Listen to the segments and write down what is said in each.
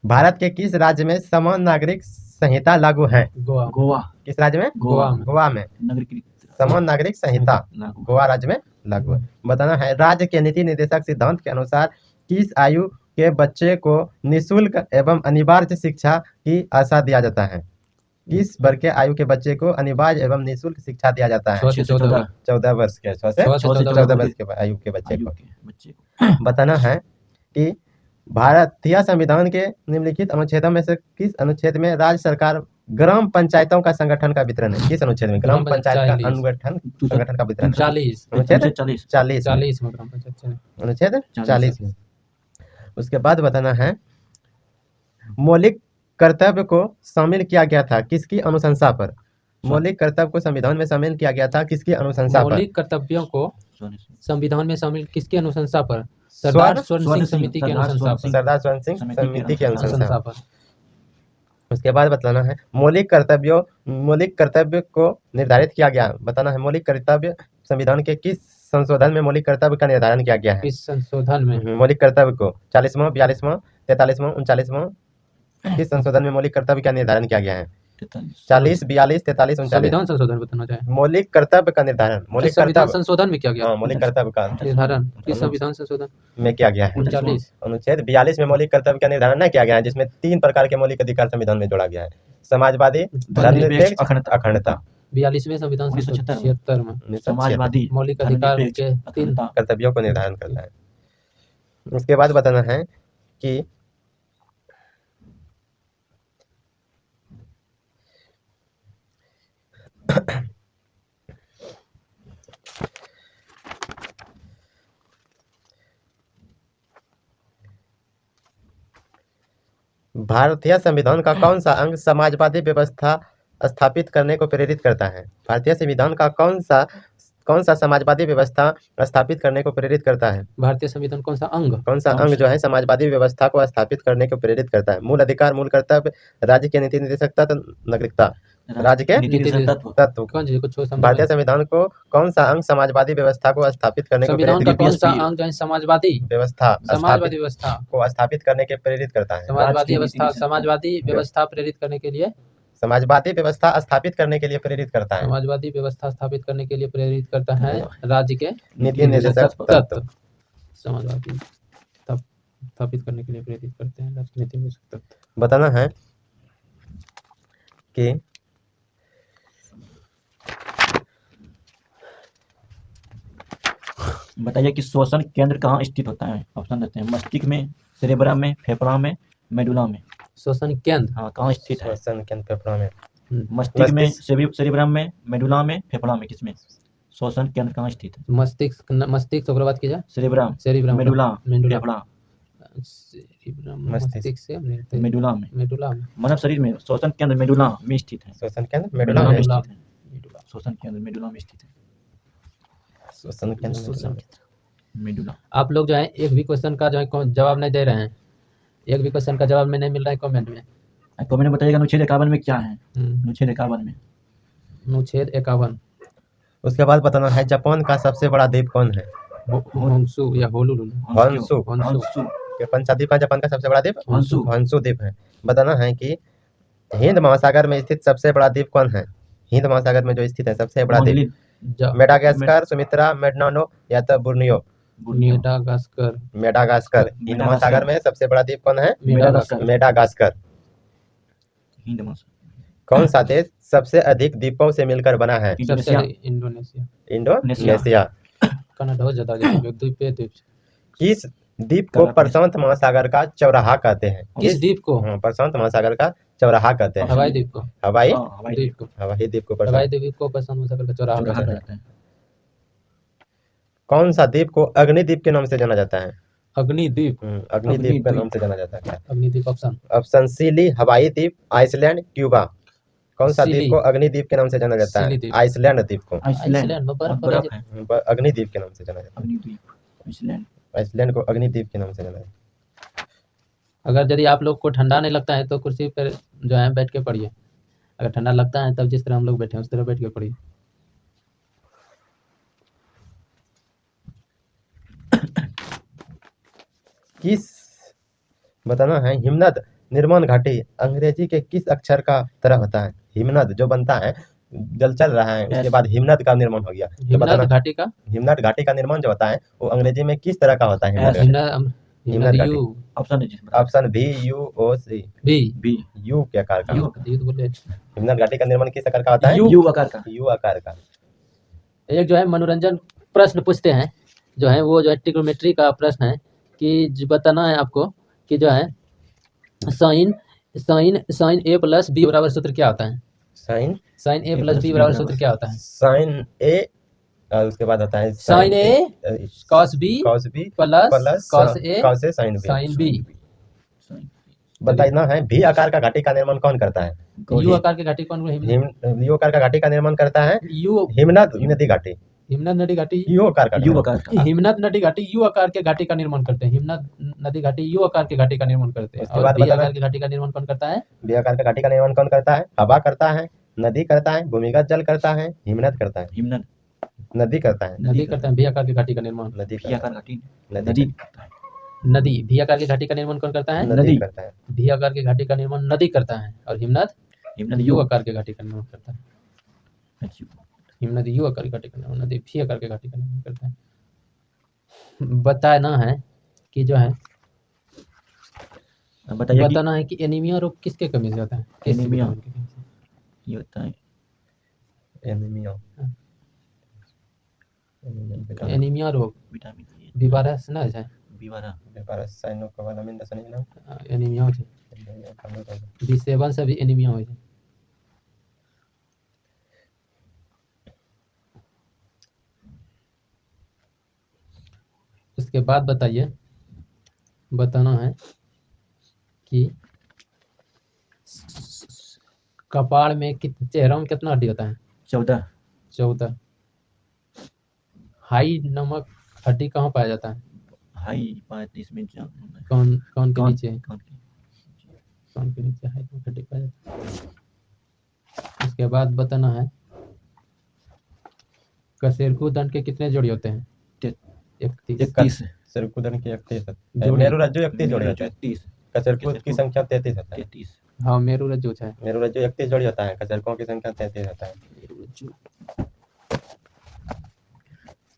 भारत के किस राज्य में समान नागरिक संहिता लागू है? गोवा। गोवा। किस राज्य में? गोवा में। गोवा में नागरिक समान नागरिक संहिता लागू। गोवा राज्य में लागू है। बताना है राज्य के नीति निर्देशक सिद्धांत के अनुसार किस आयु के बच्चे को निःशुल्क एवं अनिवार्य शिक्षा की आशा दिया जाता है? किस वर्ग के आयु के बच्चे को अनिवार्य एवं निःशुल्क शिक्षा दिया जाता है? 6 से 14 14 वर्ष के 6 से 14 14 वर्ष के आयु के बच्चे आयु को। के बच्चे को बताना है कि भारतीय संविधान के निम्नलिखित अनुच्छेदों में से किस अनुच्छेद में राज्य सरकार ग्राम पंचायतों का संगठन का वितरण है? किस अनुच्छेद में ग्राम पंचायत का संगठन का वितरण है? 40 अनुच्छेद 40 40 में। 40 में ग्राम पंचायत चले। अनुच्छेद 40 40 में। उसके बाद बताना है मौलिक कर्तव्य को शामिल किया गया था किसकी अनुशंसा पर? मौलिक कर्तव्य को संविधान में शामिल किया गया था किसकी अनुशंसा पर? मौलिक कर्तव्यों को सोने से। संविधान में शामिल किसकी अनुशंसा पर? सरदार स्वर्ण सिंह समिति की अनुशंसा पर। सरदार स्वर्ण सिंह समिति की अनुशंसा अनुशंसा पर। पर। उसके बाद बताना है मौलिक कर्तव्य को निर्धारित किया गया। बताना है मौलिक कर्तव्य संविधान के किस संशोधन में मौलिक कर्तव्य का निर्धारण किया गया है? इस संशोधन में मौलिक कर्तव्य को 40वां 42वां 43वां 39वां किस संशोधन में मौलिक कर्तव्य का निर्धारण किया गया है? 40 42 43 39 संविधान संशोधन बताना चाहे। मौलिक कर्तव्य का निर्धारण मौलिक संविधान कर्तव्य संशोधन में किया गया हाँ मौलिक कर्तव्य का निर्धारण किस संविधान संशोधन में किया गया है? 39 अनुच्छेद 42 में मौलिक कर्तव्य का निर्धारण नहीं किया गया है जिसमें 3 प्रकार के मौलिक अधिकार संविधान में जोड़ा गया है। समाजवादी, धर्मनिरपेक्ष, अखंडता। 42वें संविधान 76 में समाजवादी मौलिक अधिकार के 3 कर्तव्यों को निर्धारण करना है। उसके बाद बताना है कि भारतीय संविधान का कौन सा अंग समाजवादी व्यवस्था स्थापित करने को प्रेरित करता है? भारतीय संविधान का कौन सा समाजवादी व्यवस्था स्थापित करने को प्रेरित करता है? भारतीय संविधान कौन सा अंग जो है समाजवादी व्यवस्था को स्थापित करने को प्रेरित करता है? मूल अधिकार, मूल कर्तव्य, राज्य के नीति निर्देशकता, नागरिकता। राज्य के नीति निर्देशक तत्व। कौन जी कुछ भारतीय संविधान को कौन सा अंग समाजवादी व्यवस्था को स्थापित करने को संविधान का प्रेरित कौन सा अंग जो है समाजवादी व्यवस्था को स्थापित करने के प्रेरित करता है? समाजवादी व्यवस्था प्रेरित करने के लिए समाजवादी व्यवस्था स्थापित करने के लिए प्रेरित करता है। समाजवादी व्यवस्था स्थापित करने के लिए प्रेरित करता है राज्य के नीति निर्देशक तत्व। समाजवादी स्थापित करने के लिए प्रेरित करते हैं राज्य के नीति निर्देशक तत्व। बताना है कि बताइए कि श्वसन केंद्र कहाँ स्थित होता है? ऑप्शन देते हैं मस्तिष्क में, सेरेब्रम में, फेफड़ा में, मेडुला में। श्वसन केंद्र हाँ कहाँ स्थित है? श्वसन केंद्र फेफड़ा में। मस्तिष्क में, सेरेब्रम में, मेडुला में, फेफड़ा में, किसमें श्वसन केंद्र कहाँ स्थित है? मस्तिष्क ओकरा बात की जाए सेरेब्रम, मेडुला फेफड़ा, मस्तिष्क से मेडुला में। मानव शरीर में श्वसन केंद्र मेडुला में स्थित है। श्वसन केंद्र मेडुला में स्थित है। श्वसन केंद्र मेडुला में स्थित है। श्वसन केंद्र मेडुला। आप लोग जो है एक भी क्वेश्चन का जो है जवाब नहीं दे रहे हैं, एक भी क्वेश्चन का जवाब में नहीं मिल रहा है कमेंट में। कमेंट में बताइएगा अनुच्छेद 51 में क्या है? अनुच्छेद 51 में अनुच्छेद 51। उसके बाद बताना है जापान का सबसे बड़ा द्वीप कौन है? होन्शु या होन्शु कौन सा द्वीप है? जापान का सबसे बड़ा द्वीप होन्शु द्वीप है। बताना है कि हिंद महासागर में स्थित सबसे बड़ा द्वीप कौन है? हिंद महासागर में जो स्थित है सबसे बड़ा द्वीप मेडागास्कर, सुमित्रा, मेडनानो या तो बोर्नियो? मेडागास्कर। हिंद महासागर में सबसे बड़ा द्वीप कौन है? मेडागास्कर। हिंद महासागर। कौन सा देश सबसे अधिक द्वीपों से मिलकर बना है? इंडोनेशिया। कनाडा ज्यादा द्वीप। किस द्वीप को प्रशांत महासागर का चौराहा कहते हैं? किस द्वीप को? प्रशांत महासागर का चौराहा कहते हैं। हवाई द्वीप को। हवाई द्वीप को प्रशांत महासागर का चौराहा कहते हैं। कौन सा द्वीप को अग्निद्वीप के नाम से जाना जाता है? अग्निद्वीप के नाम से जाना जाता है। अग्निद्वीप ऑप्शन सिली, हवाई द्वीप, आइसलैंड, क्यूबा। कौन सा द्वीप को अग्निद्वीप के नाम से जाना जाता है? आइसलैंड द्वीप को अग्निद्वीप के नाम से जाना जाता है। आइसलैंड को अग्निद्वीप के नाम से जाना जाता है। अगर यदि आप लोग को ठंडा नहीं लगता है तो कुर्सी पर जो है बैठ के पढ़िए, अगर ठंडा लगता है तब जिस तरह हम लोग बैठे हैं उस तरह बैठ के पढ़िए। किस बताना है हिमनद निर्माण घाटी अंग्रेजी के किस अक्षर का तरह होता है? हिमनद जो बनता है, जल चल रहा है, उसके बाद हिमनद का निर्माण हो गया, तो हिमनद बताना घाटी का हिमनद घाटी का निर्माण जो होता है वो अंग्रेजी में किस तरह का होता है? हिमनद घाटी। हिमनद हिमनद घाटी। यू ऑप्शन दीजिए। Option B U O C, B B. U के आकार का। यू तो बोले। हिमनद घाटी का निर्माण किस आकार का होता है? यू आकार का। यू आकार का। एक जो है मनोरंजन प्रश्न पूछते हैं, जो है वो जो है ट्रिग्नोमेट्री का प्रश्न है कि बताना है आपको कि जो है साइन साइन साइन ए प्लस बी बराबर सूत्र क्या होता है? साइन साइन ए प्लस बी बराबर सूत्र क्या होता है? साइन ए और उसके बाद होता है sine A cos B cos B plus cos A cos A sine B. Sine B. बताना है भी आकार का घाटी का निर्माण कौन करता है? यू आकार के घाटी कौन? यू आकार का घाटी का निर्माण करता है यू हिमनद नदी घाटी। हिमनद नदी घाटी यू आकार का यू आकार का। हिमनद नदी घाटी यू आकार के घाटी का निर्माण करते हैं। हिमनद नदी घाटी यू आकार के घाटी का निर्माण करते हैं। उसके और बाद बी बताना- आकार के घाटी का निर्माण कौन करता है? बी आकार का घाटी का निर्माण कौन करता है? हवा करता है, नदी करता है, भूमिगत जल करता है, हिमनद करता है। हिमनद नदी करता है। नदी करता है। बी आकार के घाटी का निर्माण नदी बी करता आकार घाटी है। नदी नदी भी आकार की घाटी का निर्माण कौन करता है? नदी नदी। करता है। भी आकार की घाटी का निर्माण नदी करता है। और हिमनद हिमनद यू आकार के घाटी का निर्माण करता है। अच्छा। हिमनद यू आकार की घाटी का निर्माण, नदी भी आकार के घाटी का निर्माण करता है। बताना है कि जो है अब बताइए कि बताना है कि एनीमिया रोग किसके कमी से होता है? किस एनीमिया। विटामिन की कमी से? ये होता है एनीमिया। एनीमिया रोग विटामिन ए, बीमारस ना है बीमारा साइनोकोबालामिन दसनीना एनीमिया हो B7 से भी एनीमिया हो जाए। उसके बाद बताइए, बताना है कि कपाड़ में चेहरा में कितना हड्डी होता है? 14 14। हाई नमक हड्डी कहाँ पाया जाता है? हाई 35 में कौन कौन के कौन नीचे? कौन कौन के नीचे हाई नमक हड्डी पाया जाता है? उसके बाद बताना है कशेरुकी दंड के कितने जोड़ी होते हैं? 31। 31 सरकुदन की 31 जोड़ी। मेरुरज्जु 31 जोड़ी होता है। 31 कशेरुकी की संख्या 33 होता है। 33 हाँ मेरू रज्जु है। मेरुरज्जु 31 जोड़ी होता है, कशेरुकों की संख्या 33 होता है।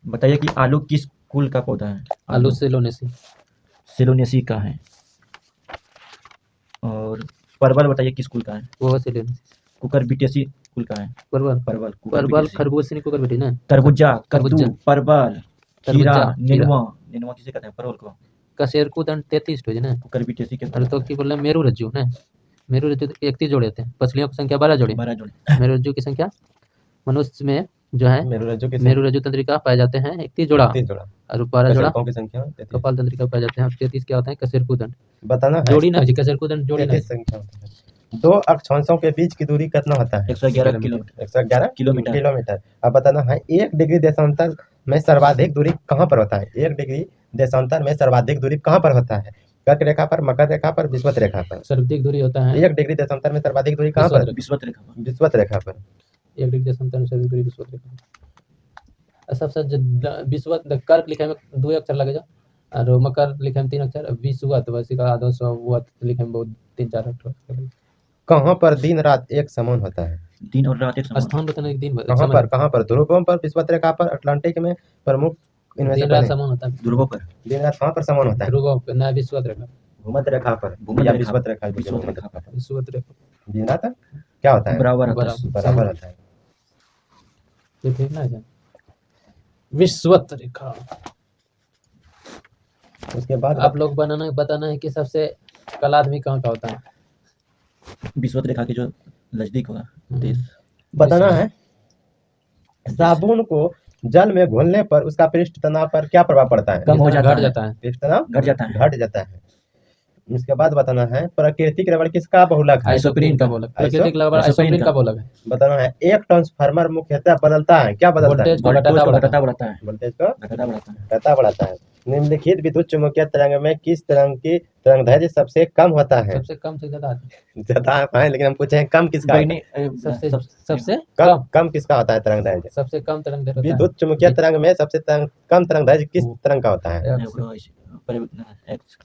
बताइए कि आलू किस कुल का पौधा है? आलू सेलोनेसी। सेलोनेसी का है। और परवल बताइए किस कुल का है? वो सेलोनेसी। कुकुरबिटेसी कुल का है। परवल परवल परवल खरबूज से नहीं कुकर बेटी ना। तरबूजा, कद्दू, तरबूजा। परवल, खीरा, तरबूजा, नेनुआ। नेनुआ किसे कहते हैं? परवल को। कशेरुकी दंड 33 हो ना। कुकुरबिटेसी के अरे तो की बोल रहे मेरू रज्जु ना। मेरू रज्जु 31 जोड़े होते हैं। पसलियों की संख्या 12 जोड़ी। 12 जोड़े। मेरू रज्जु की संख्या मनुष्य में जो है मेरुरज्जु की मेरू रज्जु तंत्रिका पाए जाते हैं 31 जोड़ा 31 जोड़ा। और 12 जोड़ा कशेरुकों की संख्या 33। कपाल तंत्रिका पाए जाते हैं। 33 क्या होता है? कशेरुकी दंड बताना है जोड़ी ना जी, कशेरुकी दंड जोड़ी ना। 33 संख्या होता है। दो अक्षांशों के बीच की दूरी कितना होता है? 111 किलोमीटर। 111 किलोमीटर। किलोमीटर। अब बताना है 1 डिग्री देशांतर में सर्वाधिक दूरी कहाँ पर होता है? 1 डिग्री देशांतर में सर्वाधिक दूरी कहाँ पर होता है? कर्क रेखा पर, मकर रेखा पर, विषुवत रेखा पर। सर्वाधिक दूरी होता है 1 डिग्री देशांतर में सर्वाधिक दूरी कहाँ पर? विषुवत रेखा पर। विषुवत रेखा पर। 1 डिग्री देशांतर में सर्वाधिक दूरी विषुवत रेखा। सबसे विषुवत कर्क लिखे में 2 अक्षर लगेगा और मकर लिखे में 3 अक्षर, विषुवत वैसे का आधा सवत लिखे में बहुत 3-4 अक्षर। कहाँ पर दिन रात एक समान होता है? दिन और रात एक समान। स्थान बताने के दिन कहाँ पर? ध्रुवों पर, विषुवत रेखा पर, अटलांटिक में प्रमुख इनमें से दिन रात कौन है? समान होता है। ध्रुवों पर। दिन रात कहाँ पर समान होता है? ध्रुवों पे ना विषुवत रेखा। भूमध्य रेखा पर भूमध्य या रेखा विषुवत रेखा। विषुवत रेखा पर। विषुवत रेखा दिन रात क्या होता है? बराबर होता है। बराबर होता है। ये ठीक ना है। विषुवत रेखा। उसके बाद आप लोग बताना है कि सबसे कला आदमी कहाँ का होता है? विषुवत रेखा के जो नजदीक होगा देश। बताना है साबुन को जल में घोलने पर उसका पृष्ठ तनाव पर क्या प्रभाव पड़ता है? कम हो जाता घट है। जाता है। पृष्ठ तनाव घट जाता है। घट जाता है। उसके बाद बताना है प्राकृतिक रबड़ किसका बहुलक है? आइसोप्रीन का बोलक। प्राकृतिक रबड़ आइसोप्रीन आइसोप्रीन का का बोलक है। बताना है एक ट्रांसफार्मर मुख्यतः बदलता है, क्या बदलता है? वोल्टेज को वोल्टेज घटाता को बढ़ाता घटाता बढ़ाता है। वोल्टेज को घटाता बढ़ाता है। घटाता बढ़ाता है। निम्नलिखित विद्युत चुम्बकीय तरंग में किस तरंग की तरंगदैर्घ्य सबसे कम होता है? सबसे कम से ज्यादा ज्यादा है लेकिन हम पूछे हैं कम किसका होता है? सबसे कम किसका होता है तरंगदैर्घ्य? सबसे कम तरंग दैर्घ्य होता है। विद्युत चुम्बकीय तरंग में सबसे कम तरंगदैर्घ्य किस तरंग का होता है?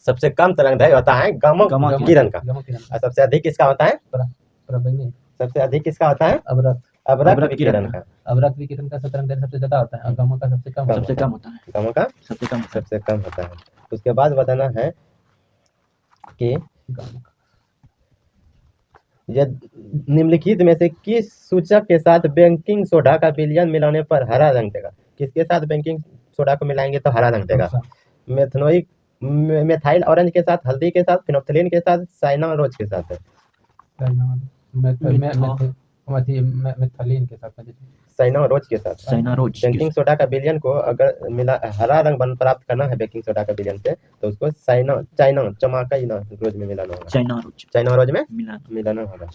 सबसे कम तरंगदैर्घ्य होता है गामा गामा किरण का, गामा किरण और सबसे अधिक किसका होता है? पराबैंगनी सबसे अधिक किसका होता है? अवरक्त अवरक्त विकिरण का। अवरक्त विकिरण का तरंगदैर्घ्य सबसे ज्यादा होता है और गामा का सबसे कम सबसे कम होता है। गामा का सबसे कम होता है। उसके बाद बताना है कि गामा यदि निम्नलिखित में से किस सूचक के साथ बेकिंग सोडा का विलयन मिलाने पर हरा रंग देगा? किसके साथ बेकिंग सोडा को मिलाएंगे तो हरा रंग देगा? मेथनोइक मेथाइल ऑरेंज के साथ, हल्दी के साथ, फिनोप्थलीन के साथ, साइनारोज के साथ है। मेथलीन के साथ साइनारोज के साथ। साइनारोज बेकिंग सोडा का विलयन को अगर मिला हरा रंग बन प्राप्त करना है बेकिंग सोडा का विलयन से, तो उसको चाइना रोज में मिलाना होगा। चाइना रोज में मिलाना होगा।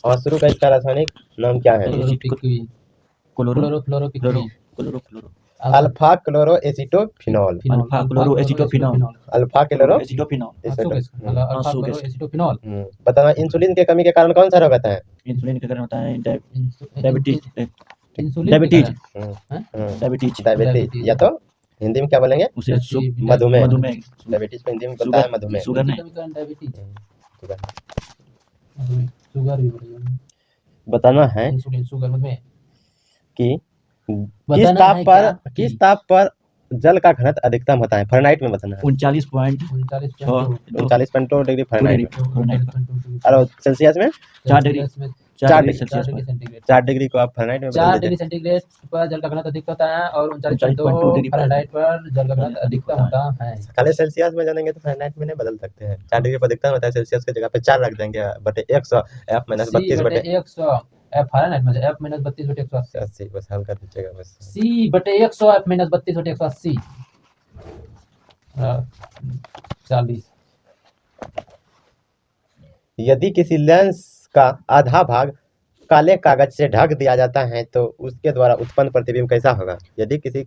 और शुरू का इसका रासायनिक नाम क्या है? Alpha chloro acetophenol. बताना इंसुलिन के कमी के कारण कौन सा रोग होता है? इंसुलिन के कारण होता है डायबिटीज, या तो हिंदी में क्या बोलेंगे? मधुमेह। डायबिटीज को हिंदी में बोलता है मधुमेह। बताना है कि किस ताप पर जल का घनत्व अधिकतम होता है? फ़ारेनहाइट में बताना है। 39.2 डिग्री फ़ारेनहाइट में। और सेल्सियस में 4 डिग्री 4 डिग्री को आप फ़ारेनहाइट में 4 डिग्री सेंटीग्रेड पर जल का घनत्व अधिक होता है और 39.2 डिग्री फ़ारेनहाइट पर जल का घनत्व अधिकतम होता है। खाली सेल्सियस में जानेंगे तो फ़ारेनहाइट में नहीं बदल सकते हैं। 4 डिग्री पर अधिकतम होता है, सेल्सियस की जगह पे 4 रख देंगे बटे 100 F - 32 बटे 100 F फ़ारेनहाइट में F - 32 बटे 180 बस हल कर दीजिएगा बस। C बटे 100 F - 32 बटे 180 40। यदि किसी लेंस का आधा भाग काले कागज से ढक दिया जाता है तो उसके द्वारा उत्पन्न प्रतिबिंब कैसा होगा? यदि किसी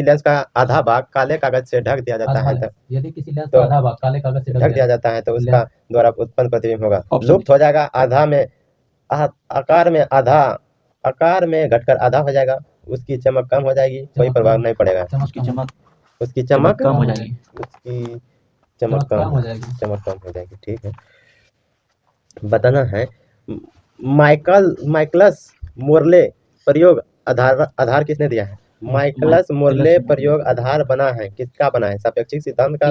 लेंस का आधा भाग काले कागज से ढक दिया जाता है यदि किसी लेंस का आधा भाग काले कागज से ढक दिया जाता है तो उसका द्वारा उत्पन्न प्रतिबिंब होगा लुप्त हो जाएगा, आकार में घटकर आधा हो जाएगा, उसकी चमक कम हो जाएगी, कोई प्रभाव नहीं पड़ेगा। उसकी चमक कम हो जाएगी, चमक कम हो जाएगी। ठीक है। बताना है माइकलस मोर्ले प्रयोग आधार किसने दिया है? माइकलस मोर्ले प्रयोग आधार बना है, किसका बना है? सापेक्षिक सिद्धांत का,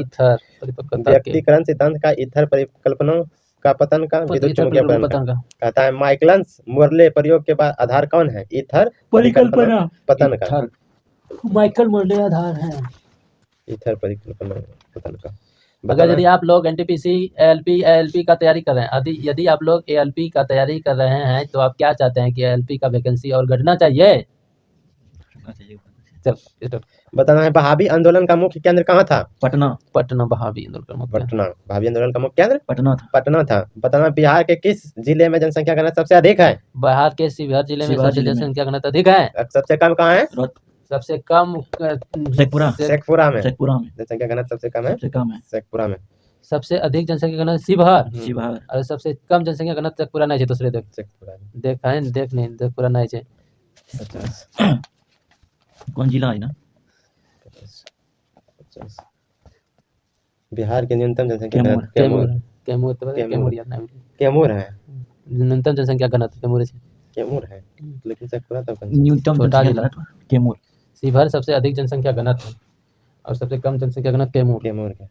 व्यक्तिकरण सिद्धांत का, ईथर परिकल्पना का, पतन का, विद्युत चुंबकीय पतन का। कहता है माइकलस मोर्ले प्रयोग के बाद आधार कौन है? ईथर परिकल्पना पतन का। माइकल मोर्ले आधार है ईथर परिकल्पना पतन का। अगर यदि आप लोग एनटीपीसी एएलपी का तैयारी कर रहे हैं, यदि आप लोग एएलपी का तैयारी कर रहे हैं तो आप क्या चाहते हैं कि एएलपी का वैकेंसी और घटना चाहिए? बताना है बहावी आंदोलन का मुख्य केंद्र कहाँ था? पटना बहावी आंदोलन का मुख्य केंद्र पटना था। बताना बिहार के किस जिले में जनसंख्या घनत्व सबसे अधिक है? बिहार के शिवहर जिले में सबसे जनसंख्या घनत्व अधिक है। सबसे कम कहाँ है? सबसे कम शेखपुरा में जनसंख्या घनत्व सबसे कम है शेखपुरा में। सबसे अधिक जनसंख्या घनत्व शिवहर और सबसे कम जनसंख्या घनत्व शेखपुरा नहीं है। दूसरे शेखपुरा नहीं है। कौन जिला है ना? बिहार के न्यूनतम जनसंख्या कैमूर है। न्यूनतम जनसंख्या घनत्व कैमूर है, लेकिन शेखपुरा तो न्यूनतम कैमूर। शिवहर सबसे अधिक जनसंख्या घनत्व और सबसे कम जनसंख्या घनत्व कैमूर है।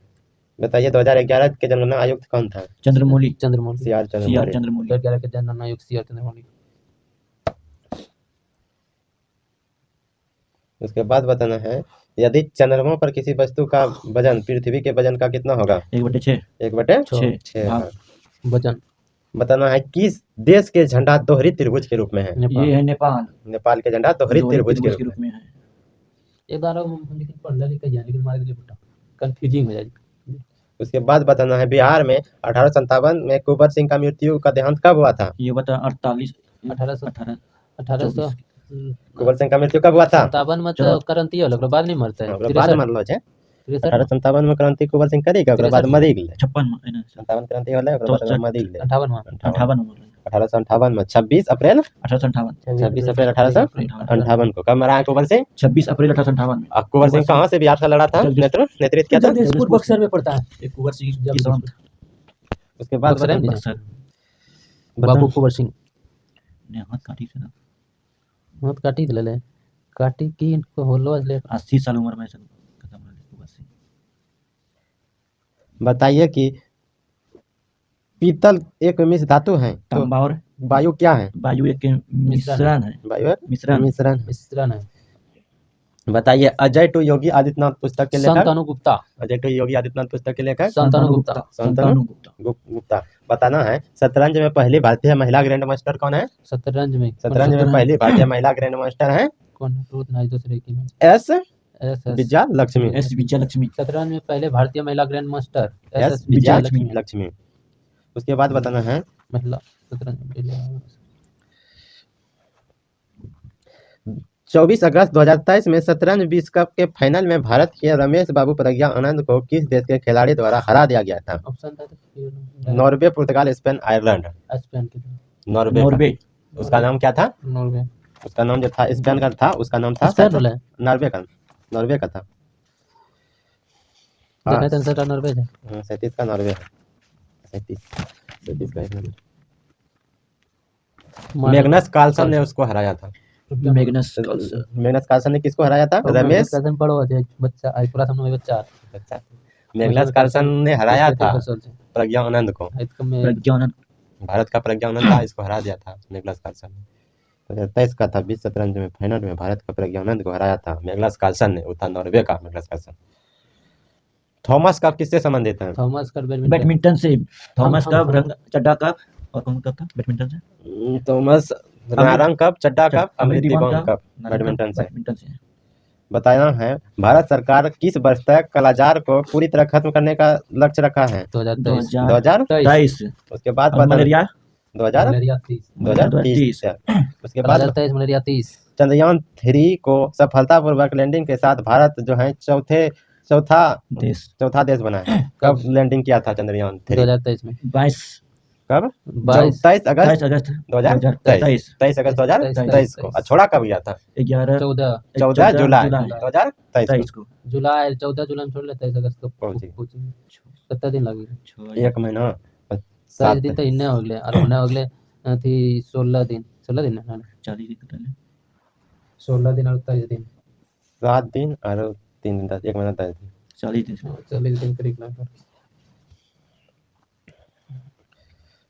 बताइए 2011 के जनगणना आयुक्त कौन था? चंद्रमौली। CR चंद्रमौली। 2011 के जनगणना आयुक्त CR चंद्रमौली। उसके बाद बताना है यदि चंद्रमा पर किसी वस्तु का वजन पृथ्वी के वजन का कितना होगा? 1/6 वजन। बताना है किस देश के झंडा दोहरी त्रिभुज के रूप में है? ये है नेपाल के झंडा दोहरी त्रिभुज के रूप में है। एक बार लेकिन पढ़ लिखा जाए लेकिन मार के लिए कंफ्यूजिंग हो जाएगी। उसके बाद बताना है बिहार में 1857 में कुंवर सिंह का मृत्यु का देहांत कब हुआ था? ये बता 1800 कुंवर सिंह का मृत्यु कब हुआ था? 57 में तो क्रांति होल, बाद नहीं मरते हैं। बाद मरलो छे 1857 में क्रांति कुंवर सिंह करेगा, ओकरा बाद मरी गेलै। 56 में 57 क्रांति होलै, ओकरा बाद मरी गेलै। 58 में 1858 में 26 अप्रैल 1858 26 अप्रैल 1858 को। कब मरा है अकबर सिंह? 26 अप्रैल 1858 में। अकबर सिंह कहाँ से बिहार से लड़ा था? नेतृत्व क्या था? जगदीशपुर बक्सर में पड़ता है। एक कुंवर सिंह की संत उसके बाद बक्सर है? बक्सर बाबू कुंवर सिंह ने हाथ काटी थी ना, हाथ काटी दिले, काटी की इनको होलो ले 80 साल उम्र में सब खत्म हो गए कुंवर सिंह। बताइए कि पीतल एक मिश्र धातु है तो तांबा और वायु क्या है? वायु एक मिश्रण है। वायु मिश्रण मिश्रण। मिश्रण है। बताइए अजय टू योगी आदित्यनाथ पुस्तक के लेखक? संतानु गुप्ता। अजय टू योगी आदित्यनाथ पुस्तक के लेखक? संतानु गुप्ता। संतानु गुप्ता। गुप्ता। बताना है शतरंज में पहली भारतीय महिला ग्रैंड मास्टर कौन है? शतरंज में पहली भारतीय महिला ग्रैंड मास्टर है कौन? दूसरे की S S Vijaya Lakshmi. S Vijaya Lakshmi. शतरंज में पहले भारतीय महिला grand master S Vijaya Lakshmi. उसके बाद बताना है महिला शतरंज 24 अगस्त 2023 में शतरंज विश्व कप के फाइनल में भारत के रमेश बाबू प्रज्ञा आनंद को किस देश के खिलाड़ी द्वारा हरा दिया गया था? ऑप्शन था नॉर्वे, पुर्तगाल, स्पेन, आयरलैंड। स्पेन की नॉर्वे। उसका नाम क्या था? नॉर्वे। उसका नाम जो था स्पेन का था, उसका नाम था नॉर्वे का था। 37 का नॉर्वे है। 37 का एक नंबर। मैग्नस कार्लसन ने उसको हराया था। मैग्नस कार्लसन ने किसको हराया था? रमेश बच्चा पूरा समझ बच्चा मैग्नस कार्लसन ने हराया था प्रज्ञा आनंद को। भारत का प्रज्ञा आनंद था, इसको हरा दिया था मैग्नस कार्लसन ने। 2023 का था विश्व शतरंज में फाइनल में भारत का प्रज्ञा आनंद को हराया था मैग्नस कार्लसन ने। वो था नॉर्वे का मैग्नस कार्लसन। थॉमस कप किससे संबंधित है? थॉमस कप बैडमिंटन से। थॉमस कप, रंग चड्डा कप और कौन कप था बैडमिंटन से? थॉमस नारंग कप, चड्डा कप, अमृत दीवान कप बैडमिंटन से। बताना है भारत सरकार किस वर्ष तक कालाजार को पूरी तरह खत्म करने का लक्ष्य रखा है? 2023। उसके बाद मलेरिया 2030। उसके बाद 2023 मलेरिया 30। चंद्रयान 3 को सफलतापूर्वक लैंडिंग के साथ भारत जो है चौथा देश बना है। कब लैंडिंग किया था चंद्रयान 3? 2023 में 22। कब? 23 अगस्त 2023। 23 अगस्त 2023 को। छोड़ा कब गया था? 14 जुलाई 2023 को। जुलाई 14 जुलाई में छोड़ ले 23 अगस्त को पहुंचे 17 दिन लगे। एक महीना 7 दिन तो इन्ने हो गए और होने हो गए थी 16 दिन ना 16 दिन और 23 दिन 7 दिन और 3 दिन 10 एक महीना 10 दिन 40 दिन करीब ना।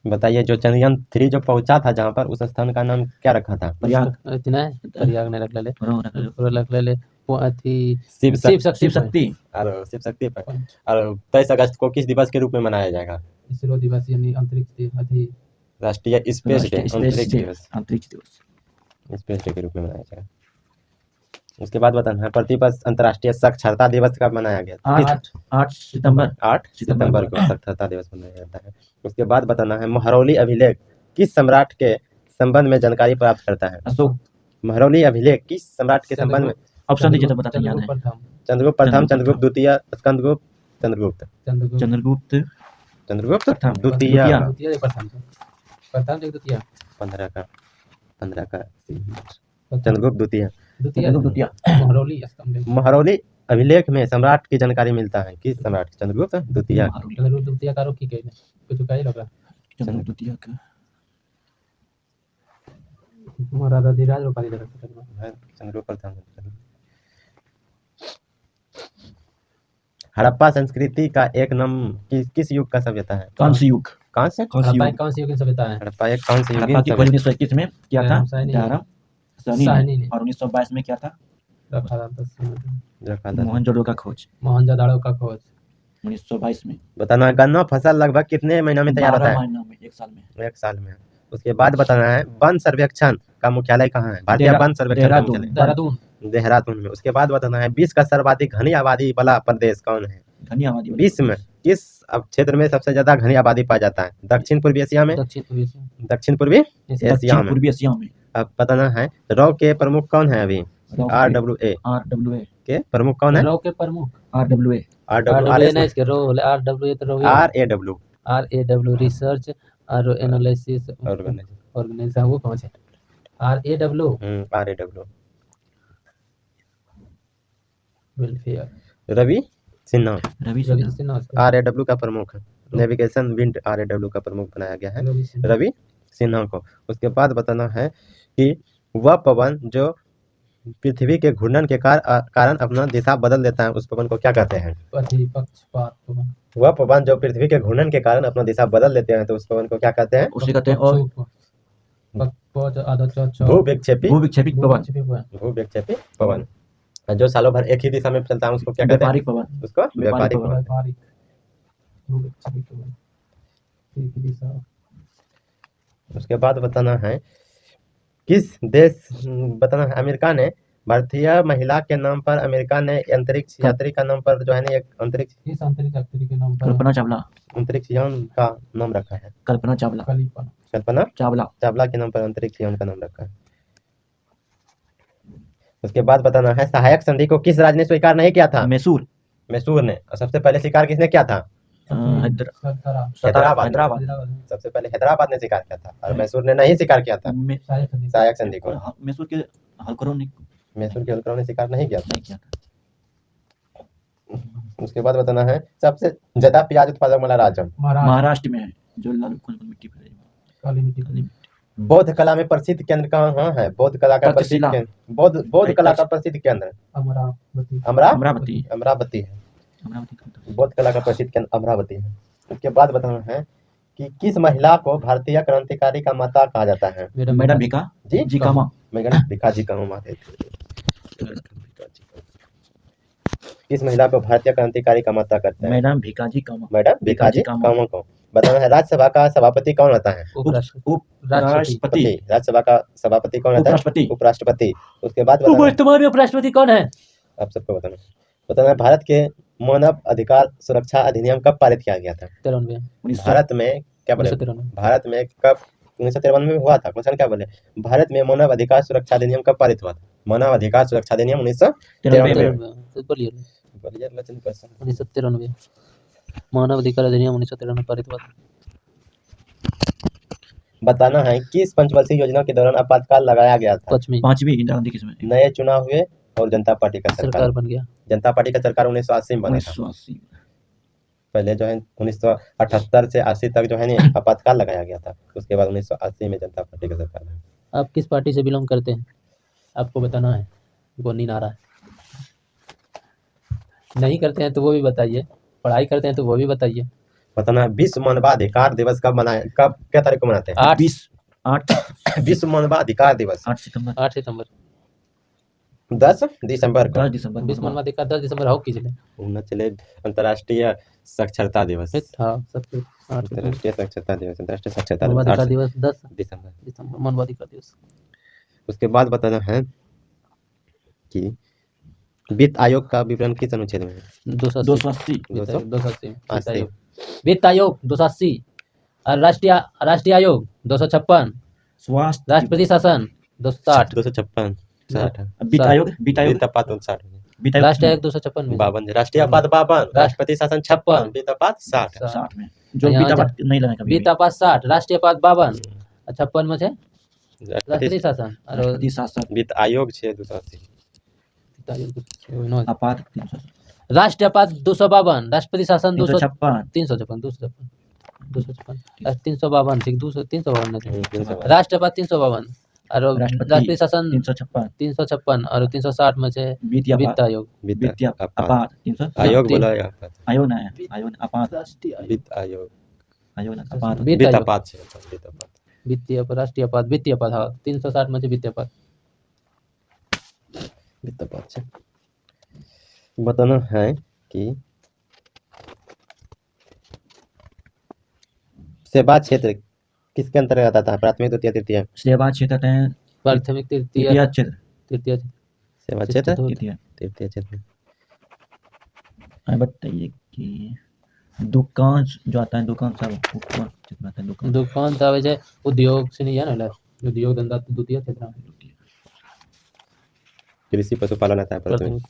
बताइए जो चंद्रयान 3 जो पहुंचा था जहां पर, उस स्थान का नाम क्या रखा था? प्रयाग ने रख ले शिव शक्ति। पर और 23 अगस्त को किस दिवस के रूप में मनाया जाएगा? इसरो दिवस यानी अंतरिक्ष राष्ट्रीय स्पेस डे, अंतरिक्ष दिवस स्पेस डे के रूप में मनाया जाएगा। उसके बाद बताना है प्रतिवर्ष अंतर्राष्ट्रीय साक्षरता दिवस कब मनाया गया? 8 सितंबर को साक्षरता दिवस मनाया जाता है। उसके बाद बताना है महरौली अभिलेख किस सम्राट के संबंध में जानकारी प्राप्त करता है? अशोक। महरौली अभिलेख किस सम्राट के संबंध में? ऑप्शन दीजिए तो बताते हैं। चंद्रगुप्त प्रथम, चंद्रगुप्त द्वितीय, स्कंदगुप्त, चंद्रगुप्त द्वितीय। 15 का चंद्रगुप्त द्वितीय। महरौली अभिलेख में सम्राट की जानकारी मिलता है किस सम्राट? चंद्रगुप्त द्वितीय का रोकी के कुछ काई लगा चंद्रगुप्त द्वितीय का महाराजा धीराज रोका दिया है चंद्रगुप्त प्रथम। हड़प्पा संस्कृति का एक नाम किस युग का सभ्यता है? कांस्य युग। कांस्य युग की सभ्यता है। हड़प्पा एक कांस्य युग। 1921 में क्या था? साहनी ने। और 1922 में क्या था? मोहनजोदड़ो का खोज। 1922 में। बताना गन्ना फसल लगभग कितने महीना में तैयार होता है? 12 महीनों में, 1 साल में। उसके बाद बताना है वन सर्वेक्षण का मुख्यालय कहाँ है? भारतीय वन सर्वेक्षण का मुख्यालय देहरादून में। उसके बाद बताना है विश्व का सर्वाधिक घनी आबादी वाला प्रदेश कौन है? घनी आबादी विश्व में किस क्षेत्र में सबसे ज्यादा घनी आबादी पाया जाता है? दक्षिण पूर्वी एशिया में। दक्षिण पूर्वी एशिया में। अब बताना है रॉ के प्रमुख कौन है? अभी RWA के प्रमुख कौन है? रॉ के प्रमुख RWA RAW रिसर्च और एनालिसिस ऑर्गेनाइजेशन वो कौन से RAW RAW welfare Ravi Sinha Ravi Ravi Sinha Sinha RAW का प्रमुख है, नेविगेशन विंड RAW का प्रमुख बनाया गया है रवि सिन्हा रवि सिन्हा को। उसके बाद बताना है कि वह पवन जो पृथ्वी के घूर्णन के कारण अपना दिशा बदल देता है, उस पवन को क्या कहते हैं? पृथ्वी पक्षपात पवन वह पवन जो पृथ्वी के घूर्णन के कारण अपना दिशा बदल देते हैं, तो उस पवन को क्या कहते हैं? उसे कहते हैं। और भूविक्षेपी भूविक्षेपी पवन, भूविक्षेपी पवन। जो सालों भर एक ही दिशा में चलता है उसको क्या कहते हैं? व्यापारिक पवन, उसको व्यापारिक पवन। व्यापारिक भूविक्षेपी पवन एक ही दिशा। उसके बाद बताना है किस देश बताना है अमेरिका ने भारतीय महिला के नाम पर, अमेरिका ने अंतरिक्ष यात्री का नाम पर जो है ना एक अंतरिक्ष इस अंतरिक्ष यात्री के नाम पर कल्पना चावला, अंतरिक्ष यान का नाम रखा है। कल्पना चावला, कल्पना चावला चावला के नाम पर अंतरिक्ष यान का नाम रखा है। उसके बाद बताना है सहायक संधि को किस राज्य ने स्वीकार नहीं किया था? मैसूर, मैसूर ने। और सबसे पहले स्वीकार किसने किया था? हैदराबाद। सबसे पहले हैदराबाद ने स्वीकार किया था और मैसूर ने नहीं स्वीकार किया था सहायक संधि को। मैसूर के हलकरों ने मैसूर के हलकरों ने स्वीकार नहीं किया नहीं किया था। था। उसके बाद बताना है सबसे ज्यादा प्याज उत्पादक वाला राज्य महाराष्ट्र में है, जो लाल मिट्टी पर है, काली मिट्टी। बौद्ध कला में प्रसिद्ध केंद्र कहाँ है? बौद्ध कला का प्रसिद्ध केंद्र बौद्ध कला का प्रसिद्ध केंद्र अमरावती अमरावती, अमरावती है। अमरावती बौद्ध कला का प्रसिद्ध केंद्र अमरावती है। उसके बाद बताना है कि किस महिला को भारतीय क्रांतिकारी का माता कहा जाता है? मैडम भिका जी कामा, मैडम भिकाजी कामा माते थे। किस महिला को भारतीय क्रांतिकारी का माता कहते हैं? मैडम भिकाजी कामा, मैडम भिकाजी कामा को। बताना है राज्यसभा का सभापति कौन होता है? उपराष्ट्रपति, राज्यसभा का सभापति कौन होता है? उपराष्ट्रपति। उसके बाद वर्तमान में उपराष्ट्रपति कौन है? आप सबको बताना है भारत के मानव अधिकार सुरक्षा अधिनियम कब पारित किया गया था? 93 भारत में क्या बोले? भारत में कब 1993 में हुआ था। क्वेश्चन क्या बोले? भारत में मानव अधिकार सुरक्षा अधिनियम कब पारित हुआ था? मानव अधिकार सुरक्षा अधिनियम 1993 बोलिए 1993 मानव अधिकार अधिनियम 1993 पारित हुआ था। बताना है किस पंचवर्षीय योजना के दौरान आपातकाल लगाया गया था? पांचवी इंदिरा गांधी किसमें? नए चुनाव हुए और जनता पार्टी का सरकार बन गया। जनता पार्टी का सरकार 1980 में बना था। 1980 पहले जो है 1978 से 80 तक जो है ना आपातकाल लगाया गया था। उसके बाद 1980 में जनता पार्टी का सरकार है। आप किस पार्टी से बिलोंग करते हैं? आपको बताना है। वो नींद आ रहा है। नहीं करते हैं तो वो भी बताइए, पढ़ाई करते हैं तो वो भी बताइए। बताना है विश्व मानवाधिकार दिवस कब मनाए, कब क्या तारीख को मनाते हैं? 8 विश्व मानवाधिकार दिवस 8 सितंबर 8 सितंबर 10 दिसंबर को। 10 दिसंबर विश्व मानवाधिकार 10 दिसंबर हो कीजिए होना चले अंतर्राष्ट्रीय साक्षरता दिवस। हाँ सबसे अंतर्राष्ट्रीय साक्षरता दिवस, अंतर्राष्ट्रीय साक्षरता मानवाधिकार दिवस 10 दिसंबर मानवाधिकार दिवस। उसके बाद बताना है कि वित्त आयोग का विवरण किस अनुच्छेद में है? 280 वित्त आयोग 280 और राष्ट्रीय आयोग 256, स्वास्थ्य राष्ट्रपति शासन 260 256 वित्त आयोग वित्त आपात 59 राष्ट्रीय आयोग 256 52 राष्ट्रीय आपात 52 राष्ट्रपति शासन 56 वित्त आपात 60 60 में जो वित्त आपात नहीं लगा कभी। वित्त आपात 60 राष्ट्रीय आपात 52 और 56 में से राष्ट्रपति शासन और वित्त आयोग 280 आपात राष्ट्रीय आपात 252 राष्ट्रपति शासन 356 352 ठीक 352 राष्ट्रीय आपात 352 और राष्ट्रपति शासन 356 और 360 में से वित्त आयोग वित्त आपात 300 आयोग बोला आयोग ना है आयोग आपात वित्त आयोग आयोग आपात वित्त आपात वित्तीय राष्ट्रीय आपात वित्तीय आपात हाँ 360 में से वित्तीय आपात वित्त आपात से बताना है कि सेवा क्षेत्र किसके अंतर्गत आता है? प्राथमिक द्वितीय तृतीय सेवा क्षेत्र है प्राथमिक तृतीय तृतीय सेवा क्षेत्र तृतीय क्षेत्र। बताइए कि दुकान जो आता है दुकान सब दुकान तो आवे छै उद्योग से नहीं है ना उद्योग धंधा द्वितीय क्षेत्र कृषि पशुपालन आता है प्राथमिक।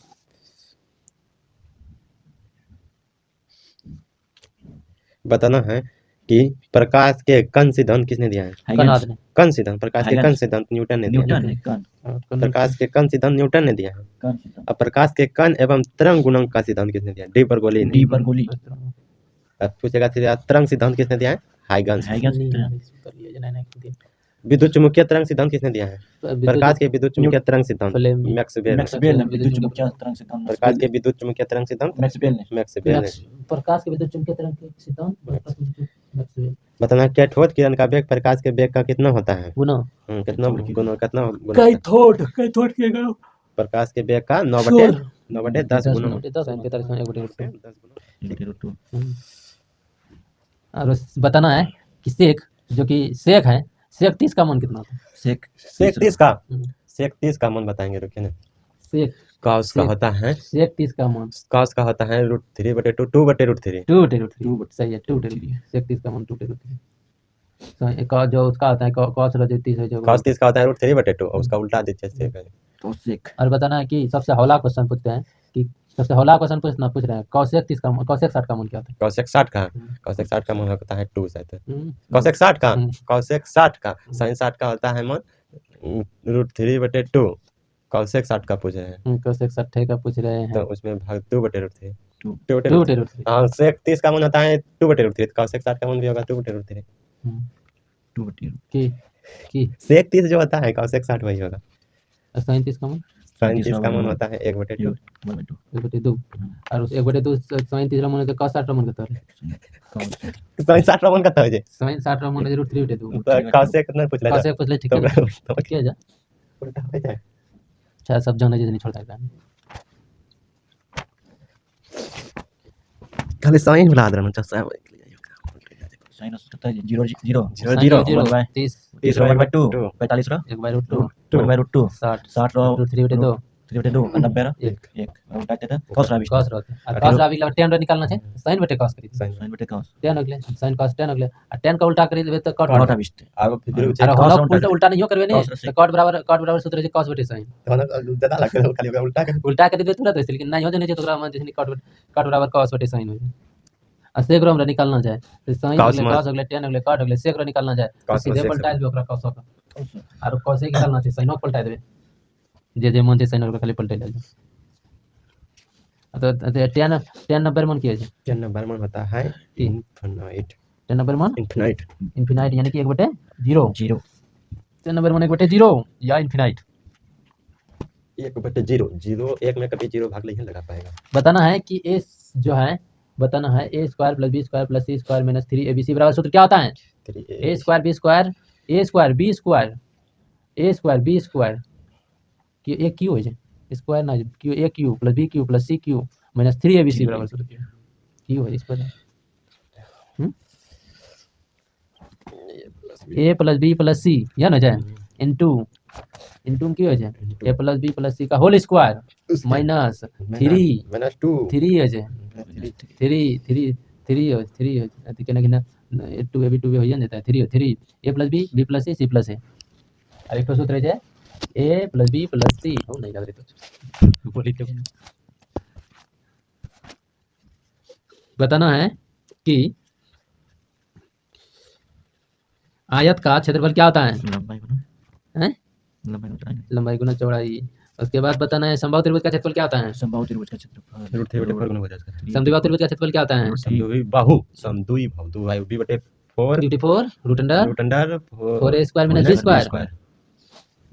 बताना है कि प्रकाश के कण सिद्धांत किसने दिया है? कनाद ने। कण सिद्धांत, प्रकाश के कण हाइगन्स। सिद्धांत न्यूटन ने दिया है। न्यूटन है कण प्रकाश के कण सिद्धांत न्यूटन ने दिया है। कण सिद्धांत। अब प्रकाश के कण एवं तरंग गुणांक का सिद्धांत किसने दिया है? डी बर्गोली ने। डी बर्गोली। अब पूछेगा फिर तरंग सिद्धांत किसने दिया है? हाइगन्स। विद्युत चुम्बकीय तरंग सिद्धांत किसने दिया है? प्रकाश के विद्युत चुम्बकीय तरंग सिद्धांत फ्लेमिंग। मैक्सवेल। मैक्सवेल ने विद्युत चुम्बकीय तरंग सिद्धांत प्रकाश के विद्युत चुम्बकीय तरंग सिद्धांत मैक्सवेल ने। मैक्सवेल ने। प्रकाश के विद्युत चुम्बकीय तरंग के सिद्धांत मैक्सवेल। बताना कैथोड किरण का वेग प्रकाश के वेग का कितना होता है? गुना। कितना गुना होता है? कैथोड के का प्रकाश के वेग का 9/10 गुना। 10 और बताना है कि सेक जो कि सेक है, सेक 30 का मान कितना होता है? सेक सेक 30 का सेक 30 का मान बताएंगे, रुकिए ना। सेक कॉस का होता है सेक 30 का मान कॉस का होता है √3/2 2/√3। 2/√3 सही है 2/√3 सेक 30 का मान 2/√3 सही। एक और जो उसका आता है कॉस जो 30 है जो कॉस 30 का होता है √3/2 और उसका उल्टा दीजिए सेक है। तो सेक। और बताना है कि सबसे हौला क्वेश्चन पूछते हैं कि सबसे हौला क्वेश्चन पूछ रहे हैं कॉसेक 30 का कॉसेक 60 का मान क्या होता है? कॉसेक 60 का मान होता है 2 शायद। हम्म, कॉसेक 60 का साइन 60 का होता है मान √3/2। कॉसेक 60 का पूछ रहे हैं कॉसेक 60 का पूछ रहे हैं तो उसमें भाग 2/√3। 2/√3 हाँ, सेक 30 का मान होता है 2/√3। कॉसेक 60 का मान भी होगा 2/√3। 2/√3 की सेक 30 जो होता है कॉसेक 60 वही होगा। और साइन 30 का मान साइन 30 का मान होता है 1/2। 1/2 और उस 1/2 साइन 30 का मान तो cos 60 का मान कितना है? साइन 60 का मान कितना है जी? साइन 60 का मान है √3/2 तो कॉसेक कितना पूछ ले? कॉसेक पूछ ले ठीक है तो क्या जा उल्टा हो जाए। अच्छा सब जाने नहीं छोड़ता है खाली साइन भुला दे अच्छा सब साइन होता है 0 0 0 30 30/2 45 रो 1/2 1/2 60 60 रो 3/2 3/2 90 रो 1 और उल्टा देता cos राबिश cos रहता है और cos राबिश का tan रो निकालना है sin बटे cos करी साइन बटे cos tan अगले sin cos tan अगले और tan का उल्टा करी देबे तो cot cos राबिश अब फिर अरे हम उल्टा उल्टा नहीं करबे नहीं cos तो cot बराबर सूत्र है cos बटे sin ज्यादा लगता है खाली उल्टा कर देबे तुरंत वैसे लेकिन नहीं हो जाने चाहिए तो ओकरा में जैसे cot बराबर cos बटे sin हो जाए और sec रो हमरा निकालना जाए तो sin अगले cos अगले tan अगले cot अगले sec रो निकालना जाए तो सीधे पलटा देबे ओकरा cos का और cos निकालना चाहिए sin पलटा देबे जे मन से sin ओकरा खाली पलटा ले तो tan नंबर मन की है 10 नंबर मान होता है इनफिनाइट। 10 नंबर मान इनफिनाइट इनफिनाइट यानी कि 1/0 0 10 नंबर मान 1/0 या इनफिनाइट 1/0 0 1 में कभी 0 भाग नहीं लगा पाएगा। बताना है कि a जो है बताना है a² + b² + c² - 3abc बराबर सूत्र क्या होता है? a² b² कि a क्यू हो जाए स्क्वायर ना Q a Q + b Q + c Q - 3abc बराबर सूत्र क्यू है इस पर a + b + c या ना जाए इनटू की हो जाए a + b + c का होल स्क्वायर माइनस -2 3 हो जाए 3 हो अति केना केना 2ab 2 हो जाता है 3 a + b b + c c + a और एक तो सूत्र है a + b + c हो नहीं याद रहता बोली तो बताना है कि आयत का क्षेत्रफल क्या होता है? लंबाई गुना हैं लंबाई गुना चौड़ाई। उसके बाद बताना है समबाहु त्रिभुज का क्षेत्रफल क्या होता है? समबाहु त्रिभुज का क्षेत्रफल √3/4 गुना हो जाएगा। समद्विबाहु त्रिभुज का क्षेत्रफल क्या होता है? समद्विबाहु 2/4 b/4 √under 4a² -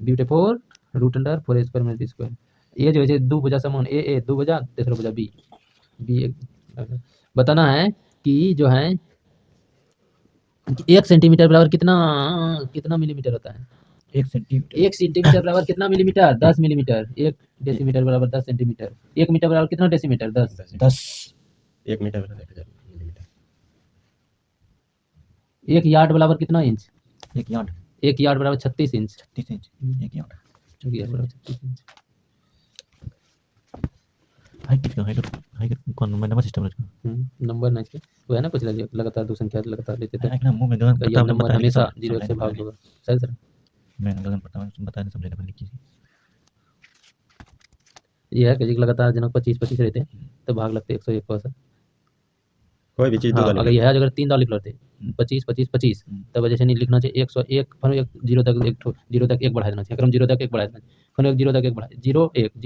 b²। b/4 √4a² - b²। ये जो है दो भुजा समान a दो भुजा तीसरा भुजा b बताना है कि जो है 1 सेंटीमीटर बराबर कितना मिलीमीटर होता है? 1 सेंटीमीटर 1 सेंटीमीटर बराबर कितना मिलीमीटर? 10 मिलीमीटर। 1 डेसीमीटर बराबर 10 सेंटीमीटर। 1 मीटर बराबर कितना डेसीमीटर? 10 1 मीटर बराबर 1000 मिलीमीटर। 1 यार्ड बराबर कितना इंच? 1 यार्ड 1 यार्ड बराबर 36 इंच। 36 इंच 1 यार्ड 1 यार्ड बराबर 36 इंच। हाइट कौन नंबर सिस्टम है नंबर नहीं है वो है ना कुछ लगातार दो संख्या लगातार लेते थे ना मुंह में गगन ये नंबर हमेशा 0 से भाग होगा सही सर मैं गगन पता हूं बताने समझने वाली चीज ये है कि लगातार जनक 25 रहते हैं तो भाग लगते 101 पर कोई भी चीज दो हाँ दो अगर लिख यह अगर 3 दाव लिख लेते 25 25 25 तब जैसे नहीं लिखना चाहिए 101 फिर एक जीरो तक एक ठो जीरो तक एक बढ़ा देना चाहिए क्रम जीरो तक एक बढ़ा देना चाहिए फिर एक जीरो तक एक बढ़ा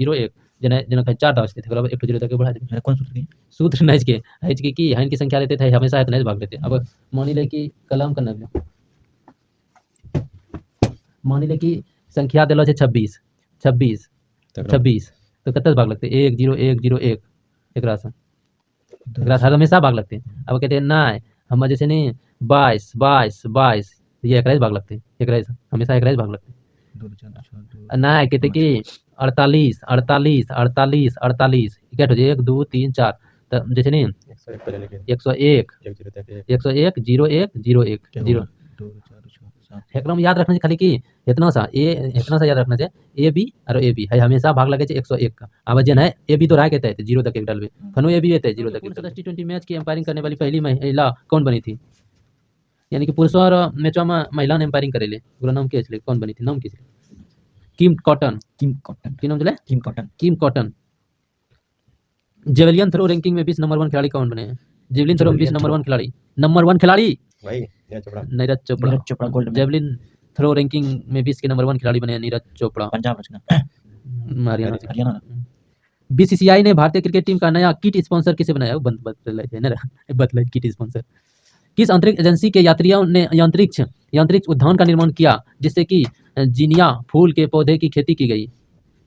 0 1 जना जना का 4 दाव स्थित है एक ठो जीरो तक एक बढ़ा देना मेरा कौन सूत्र है? सूत्र नहीं के है कि हन की संख्या लेते थे हमेशा इतना ही भाग लेते अब मान ले कि कलम करना भी मान ले कि संख्या दिलो है 26 26 26 तो कितना भाग लगते 1 0 1 0 1 एकरा से हमेशा भाग लगते हैं अब कहते हैं ना हम जैसे नहीं 22 22 22 ये एकरा से भाग लगते हैं एकरा से हमेशा एकरा से भाग लगते हैं ना कहते कि 48 48 48 48 क्या हो जाए 1 2 3 4 तो जैसे नहीं 101 पहले लिखे 101 101 01 01 0 एकरा में याद रखना चाहिए खाली कि इतना सा याद रखना चाहिए ए बी और ए बी है हमेशा भाग लगे 101 का अब जन है ए बी तो राय कहते हैं 0 तक एक डालबे फनो ए बी है 0 तक T20 मैच की एम्पायरिंग करने वाली पहली महिला कौन बनी थी यानी कि पुरुषों और मैचों में महिला ने एम्पायरिंग करेले पूरा नाम क्या कौन बनी थी नाम किस किम कॉटन की नाम चले किम कॉटन जेवलियन थ्रो रैंकिंग में 20 नंबर 1 खिलाड़ी कौन बने हैं जेवलिन थ्रो में 20 नंबर 1 खिलाड़ी भाई नीरज चोपड़ा गोल्ड में जेवलिन थ्रो रैंकिंग में 20 के नंबर 1 खिलाड़ी बने हैं नीरज चोपड़ा पंजाब रचना हरियाणा बीसीसीआई ने भारतीय क्रिकेट टीम का नया किट स्पॉन्सर किसे बनाया बदल किट स्पॉन्सर किस अंतरिक्ष एजेंसी के यात्रियों ने यांत्रिक उद्यान का निर्माण किया जिससे कि जिनिया फूल के पौधे की खेती की गई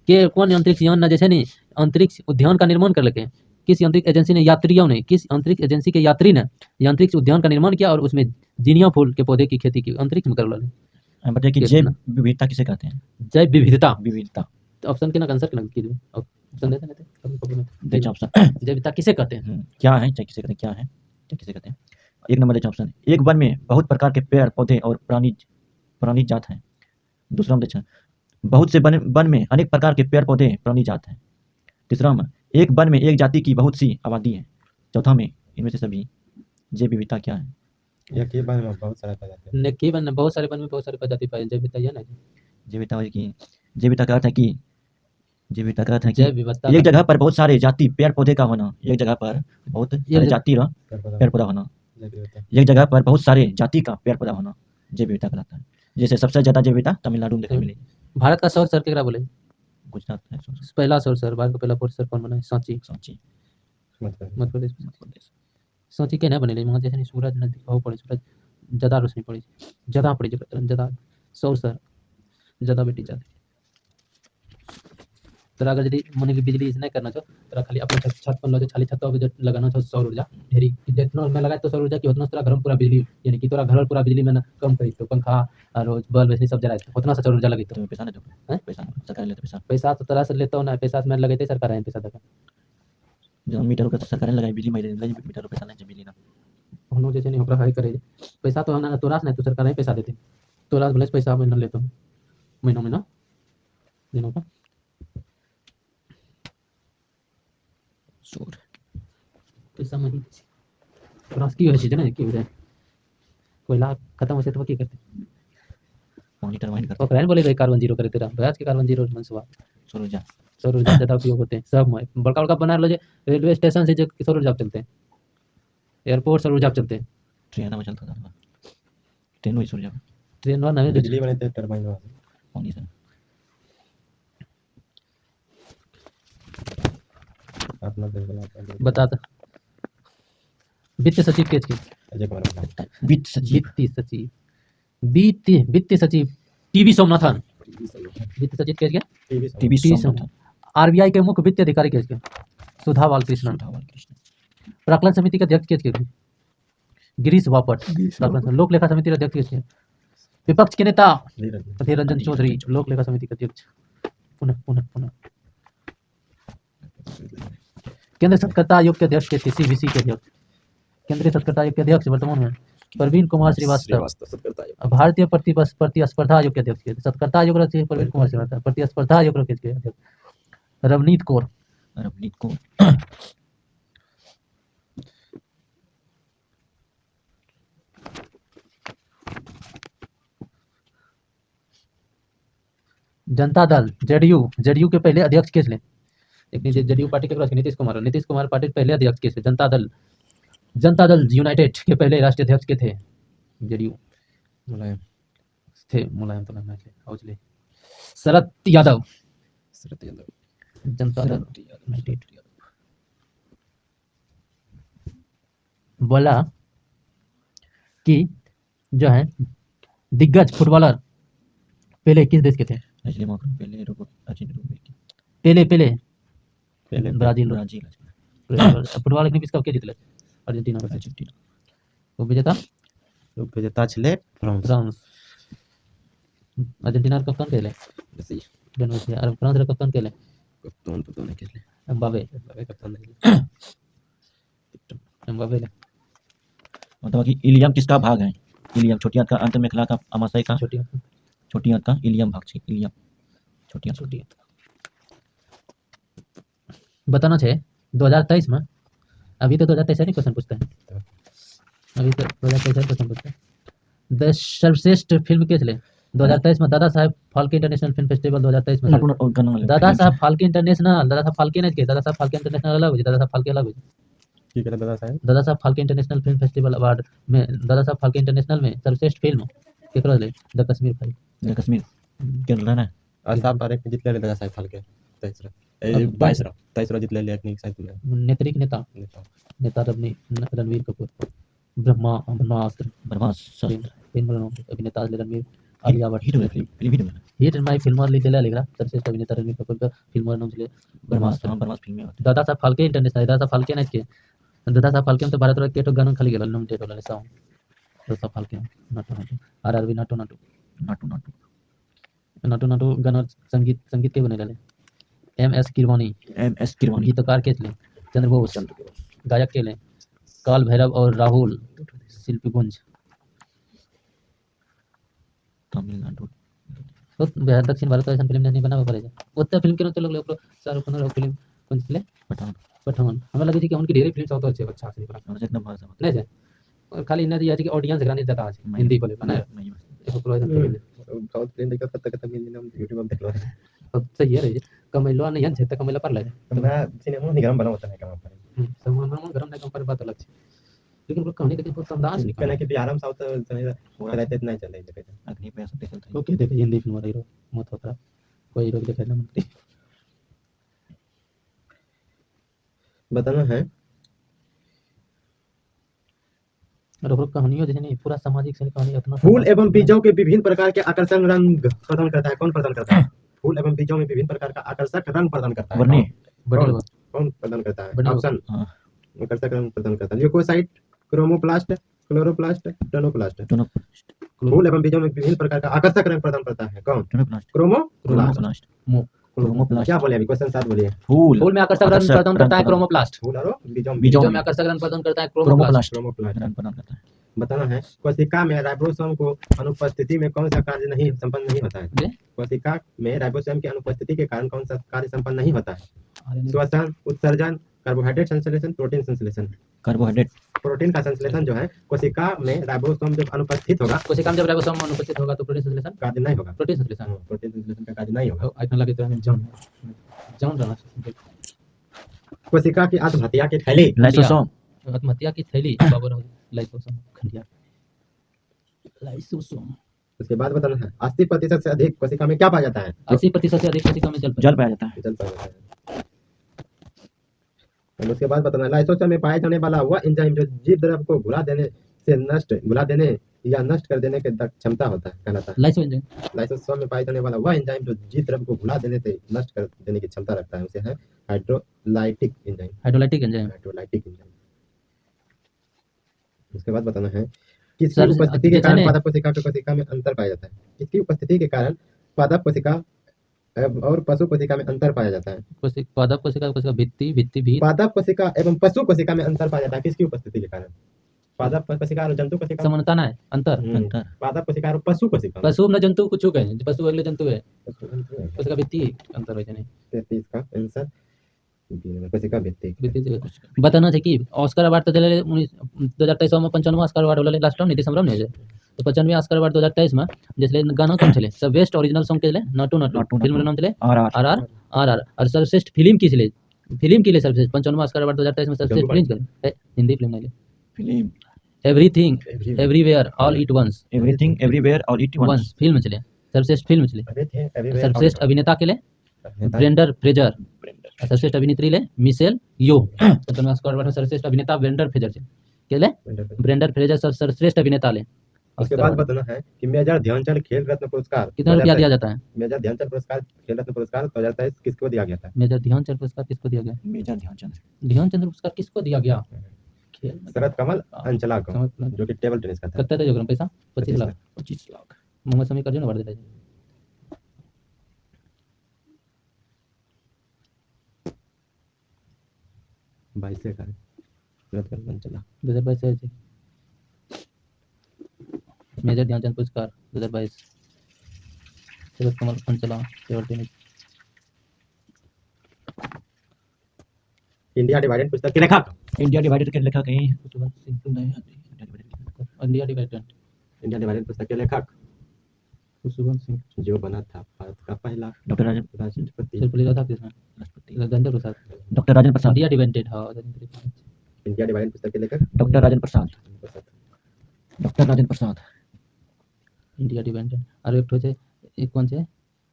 के कौन अंतरिक्ष यान न जैसे नहीं अंतरिक्ष उद्यान का निर्माण कर लगे किस यांत्रिक एजेंसी ने यात्रियों ने किस अंतरिक्ष एजेंसी के यात्री ने यांत्रिक उद्यान का निर्माण किया और उसमें जिनिया फूल के पौधे की खेती की अंतरिक्ष में कर लो बताइए कि जैव विविधता किसे कहते हैं? जैव विविधता तो ऑप्शन के ना आंसर के ना कीजिए ऑप्शन देते नहीं देखिए ऑप्शन जैव विविधता किसे कहते हैं क्या है किसे कहते हैं एक नंबर देखिए ऑप्शन एक वन में बहुत प्रकार के पेड़ पौधे और प्राणी जात हैं दूसरा देखिए बहुत से वन में अनेक प्रकार के पेड़ पौधे प्राणी जात हैं तीसरा में एक वन में एक जाति की बहुत सी आबादी है चौथा में इनमें से सभी जैव विविधता क्या है एक ही वन में बहुत सारे प्रजाति नेकी वन में बहुत सारे वन में बहुत सारे प्रजाति पाए जैव विविधता ना जैव विविधता का अर्थ है कि जैव विविधता का अर्थ है कि जैव विविधता एक जगह पर बहुत सारे जाति पेड़ पौधे का होना एक जगह पर बहुत सारे जाति का पेड़ पौधा होना एक जगह पर बहुत सारे जाति का पेड़ पौधा होना जैव विविधता कहलाता है जैसे सबसे ज्यादा जैव विविधता तमिलनाडु में देखने मिलेगी भारत का सौर सर केकरा बोले गुजरात है पहला सौर सर भारत का पहला सौर सर कौन बना है सांची मध्य प्रदेश सांची के ना बने वहाँ जैसे सूरज न दिखाओ पड़े सूरज ज्यादा रोशनी पड़ी ज्यादा पड़ी ज्यादा सौर सर ज्यादा बेटी ज्यादा तोरा अगर यदि मन की बिजली नहीं करना चाहो तोरा खाली अपने छत पर लगे खाली छत पर जो लगाना चाहो सौर ऊर्जा ढेरी जितना में लगाए तो सौर ऊर्जा की उतना तोरा घर में पूरा बिजली यानी कि तोरा घर में पूरा बिजली में कम करी तो पंखा और बल्ब ऐसे सब जलाए उतना सा सौर ऊर्जा लगी तो पैसा नहीं पैसा सरकार लेते पैसा तो तरह से लेता हूँ ना पैसा में लगते सरकार है पैसा देगा जो मीटर का सरकार लगाई बिजली मीटर पैसा नहीं बिजली ना हम जैसे नहीं हमरा करे पैसा तो हम तोरा से नहीं तो सरकार ही पैसा देते तोरा भले पैसा महीना लेता हूँ महीना दिनों का पैसा मही रास की होय छै ना की होय कोयला खत्म होसे तो की करते मॉनिटर माइंड करते ओकरा बोले भाई कार्बन जीरो करे तेरा बयाज के कार्बन जीरो मनसवा सौर ऊर्जा ज्यादा उपयोग होते हैं सब में बड़का बना लो रेलवे स्टेशन से जो सौर ऊर्जा चलते हैं एयरपोर्ट सौर ऊर्जा चलते हैं ट्रेन में चलता था ट्रेन में सौर ऊर्जा ट्रेन वाला बिजली बनते टरबाइन वाला पानी से अपना देश वाला बता दो वित्त सचिव के अजय कुमार वित्त सचिव वित्त सचिव टीवी सोमनाथन वित्त सचिव के टीवी सोमनाथन आरबीआई के मुख्य वित्त अधिकारी के सुधा बालकृष्णन प्राक्कलन समिति के अध्यक्ष के गिरीश बापट लोक लेखा समिति के अध्यक्ष के विपक्ष के नेता अधीर रंजन चौधरी लोक लेखा समिति के अध्यक्ष पुनः केंद्रीय सतर्कता आयोग के अध्यक्ष के सीबीसी के अध्यक्ष केंद्रीय सतर्कता आयोग के अध्यक्ष वर्तमान में प्रवीण कुमार श्रीवास्तव भारतीय प्रतिस्पर्धा आयोग के अध्यक्ष सतर्कता आयोग प्रवीण कुमार श्रीवास्तव प्रतिस्पर्धा आयोग के अध्यक्ष रवनीत कौर जनता दल जेडीयू के पहले अध्यक्ष के एक जेडीयू पार्टी के नीतीश कुमार पार्टी पहले अध्यक्ष के जनता दल जनता दल यूनाइटेड के पहले राष्ट्रीय अध्यक्ष के थे? जेडीयू मुलायम थे, मुलायम तो नहीं थे, औजले। शरद यादव, शरद यादव, जनता दल यूनाइटेड। बोला कि जो है दिग्गज फुटबॉलर पहले किस देश के थे? पहले अचिन रुबेकी। पहले पहले पहले ब्राजील। ब्राजील फुटबॉल के विश्व कप के जीतले? अर्जेंटीना। अर्जेंटीना। वो विजेता विजेता छले फ्रांस। फ्रांस। अर्जेंटीना के कप्तान केले मेसी। और फ्रांस के कप्तान केले कप्तान पता नहीं किसले। एम्बापे। कप्तान नहीं। एम्बापे ले। मतलब कि इलियम किसका भाग है? इलियम छोटी आंत का अंत में खला का अमाशय का छोटी छोटी आंत का इलियम भाग छे। इलियम छोटी आंत। छोटी बताना छे 2023 में, अभी तो 2023 नहीं क्वेश्चन पूछते हैं, अभी तो 2023 क्वेश्चन पूछते हैं। द सर्वश्रेष्ठ फिल्म के चले 2023 में? Dada Saheb Phalke international film festival 2023 में। दादा साहब फाल्के इंटरनेशनल, दादा साहब फाल्के नहीं के, दादा साहब फाल्के इंटरनेशनल अलग हो, दादा साहब फाल्के अलग हो। ठीक है Dada Saheb. Dada Saheb Phalke international film festival award में, दादा साहब फाल्के इंटरनेशनल में सर्वश्रेष्ठ फिल्म केकरा ले? The Kashmir file. The Kashmir Kerala ना। और साहब बारे के जितले दादा साहब फाल्के 23 जितले ले एक साइड में नेत्रिक नेता रणवीर कपूर। ब्रह्मास्त्र फिल्म अभिनेता Ranveer. Alia Bhatt hit my film लिखला लेगा सर्वश्रेष्ठ अभिनेता रणवीर कपूर का फिल्म नाम चले ब्रह्मास्त्र। दादा साहब फाल्के इंटरनेशनल, दादा साहब फाल्के नहीं के, दादा साहब फाल्के में तो भारत के तो गाना खाली गेल नॉमिनेटेड होला सॉन्ग। दादा साहब फाल्के नाटू आरआरबी नाटू गाना संगीत के बने ले एमएस किरवानी। गीतकार के थे चंद्रबोस। गायक के ले काल भैरव और राहुल शिल्पीगंज। तमिलनाडु। तो बिहार दक्षिण भारत ऐसा फिल्म नहीं बना पड़ेगा उतना फिल्म के चलो लोग शाहरुख खान फिल्म कौन सी पठान हमें लगी थी कि उनकी ढेर फिल्म सब तो अच्छे अच्छा से एकदम भाषा नहीं है और खाली इन्हें दिया कि ऑडियंस ग्रानी जाता है हिंदी बोले ना साउथ फिल्म देखा तब तक हिंदी नाम यूट्यूब में देख लो। तो सही है रे कमैलो नहीं है तो कमैला पर ले मैं सिनेमा निगम बना होता है काम पर समूह गरम नहीं कम पर बात अलग है लेकिन वो कहानी के बहुत अंदाज निकल कहना कि बिहार में साउथ चले हो रहते इतना चले देखे अग्नि पे सब चलता है। ओके देखे हिंदी फिल्म हीरो मत होता कोई हीरो दिखाई ना मिलती बताना है और कहानियों जैसे नहीं पूरा सामाजिक से कहानी अपना। फूल एवं बीजों के विभिन्न प्रकार के आकर्षक रंग प्रदान करता है। कौन प्रदान करता है? फूल एवं बीजों में विभिन्न प्रकार का आकर्षक रंग प्रदान करता है। कौन प्रदान करता है? ऑप्शन आकर्षक रंग प्रदान करता है ल्यूकोसाइट, क्रोमोप्लास्ट, क्लोरोप्लास्ट, टोनोप्लास्ट। फूल एवं बीजों में विभिन्न प्रकार का आकर्षक रंग प्रदान करता है। कौन? क्रोमोप्लास्ट। क्या बोले अभी? क्वेश्चन 7 बोलिए। फूल में आकर्षक रंग प्रदान करता है क्रोमोप्लास्ट। फूल और बीजों में आकर्षक रंग प्रदान करता है क्रोमोप्लास्ट। रंग प्रदान करता है। बताना है कोशिका में राइबोसोम को अनुपस्थिति में कौन सा कार्य नहीं संपन्न नहीं होता है? कोशिका में राइबोसोम की अनुपस्थिति के कारण कौन सा कार्य संपन्न नहीं होता है? श्वसन, उत्सर्जन, कार्बोहाइड्रेट संश्लेषण, प्रोटीन संश्लेषण। कार्बोहाइड्रेट प्रोटीन का संश्लेषण जो है कोशिका में राइबोसोम जब अनुपस्थित होगा, कोशिका में जब राइबोसोम अनुपस्थित होगा तो प्रोटीन संश्लेषण कार्य नहीं होगा। प्रोटीन संश्लेषण प्रोटीन संश्लेषण का कार्य नहीं होगा। इतना लगे तो जान रहना कोशिका की आत्महत्या की थैली लाइसोसोम। आत्महत्या की थैली लाइसोसोम खंडिया लाइसोसोम। उसके बाद बताना है 80% से अधिक कोशिका में क्या पाया जाता है? 80% से अधिक कोशिका में जल पाया जाता है। जल पाया जाता है। और उसके बाद बताना है लाइसोसोम में पाए जाने वाला वह एंजाइम जो जीव द्रव को भुला देने या नष्ट कर देने की क्षमता होता है कहलाता है लाइसोसोम में पाए जाने वाला वह एंजाइम जो जीव द्रव को भुला देने से नष्ट कर देने की क्षमता रखता है उसे है हाइड्रोलाइटिक एंजाइम। उसके बाद बताना है किसकी उपस्थिति के कारण पादप कोशिका में अंतर पाया जाता है? किसकी उपस्थिति के कारण पादप कोशिका और पशु कोशिका में अंतर पाया जाता है? पादप कोशिका भित्ति पादप कोशिका एवं पशु कोशिका में अंतर पाया जाता है किसकी उपस्थिति के कारण? पादप कोशिका और जंतु कोशिका समानता है अंतर पादप कोशिका और पशु कोशिका। पशु में जंतु कुछ है पशु अगले जंतु है कोशिका भित्ति अंतर है नहीं। 33 का आंसर कोशिका भित्ति। बताना है कि ऑस्कर अवार्ड तो दिले 2023 में 95वां ऑस्कर अवार्ड होला लास्ट टाइम दिसंबर में है तो 95वां ऑस्कर अवार्ड 2023 में जैसे गाना कौन चले सब बेस्ट ओरिजिनल सॉन्ग के लिए नाटू फिल्म का नाम चले आरआर और सर्वश्रेष्ठ फिल्म की लिए सर्वश्रेष्ठ 95वां ऑस्कर अवार्ड 2023 में सर्वश्रेष्ठ फिल्म के हिंदी फिल्म नहीं film, everything Everywhere. Everywhere all it once everything everywhere all at once, once film चले, सर्वश्रेष्ठ फिल्म चले, Everything, everywhere, सर्वश्रेष्ठ all अभिनेता के लिए अभिनेता। ब्रेंडर फ्रेजर, और सर्वश्रेष्ठ अभिनेत्री ले मिशेल यो। तो मैं स्कोर बैठा सर्वश्रेष्ठ अभिनेता ब्रेंडर फ्रेजर से के ले ब्रेंडर फ्रेजर सर्वश्रेष्ठ अभिनेता ले। उसके बाद बताना है कि मेजर ध्यानचंद खेल रत्न पुरस्कार कितना रुपया दिया जाता है? मेजर ध्यानचंद पुरस्कार खेल रत्न पुरस्कार 2023 किसको दिया गया था? मेजर ध्यानचंद पुरस्कार किसको दिया गया? मेजर ध्यानचंद, ध्यानचंद पुरस्कार किसको दिया गया? खेल शरद कमल अंचला को, जो कि टेबल टेनिस का था। कितना जोग्राम पैसा 25 लाख। 25 लाख। मोहम्मद शमी कर जो ना भर देता है। बाईस से का शरद कमल अंचला 2022 से मेजर ध्यानचंद पुरस्कार 2022 शरद कमल अंचला टेबल टेनिस। इंडिया डिवाइडेड पुस्तक के लेखक इंडिया डिवाइडेड के लेखक हैं Khushwant Singh. India divided. India divided India divided पुस्तक के लेखक कुशवंत सिंह। जो बना था भारत का पहला डॉक्टर राष्ट्रपति। सर्वपल्ली राधाकृष्णन, राष्ट्रपति Rajendra Prasad. Doctor Rajendra Prasad, India divided हाँ इंडिया डिवाइडेड पुस्तक के लेखक doctor Rajendra Prasad, doctor Rajendra Prasad. India divided और एक ठो एक कौन से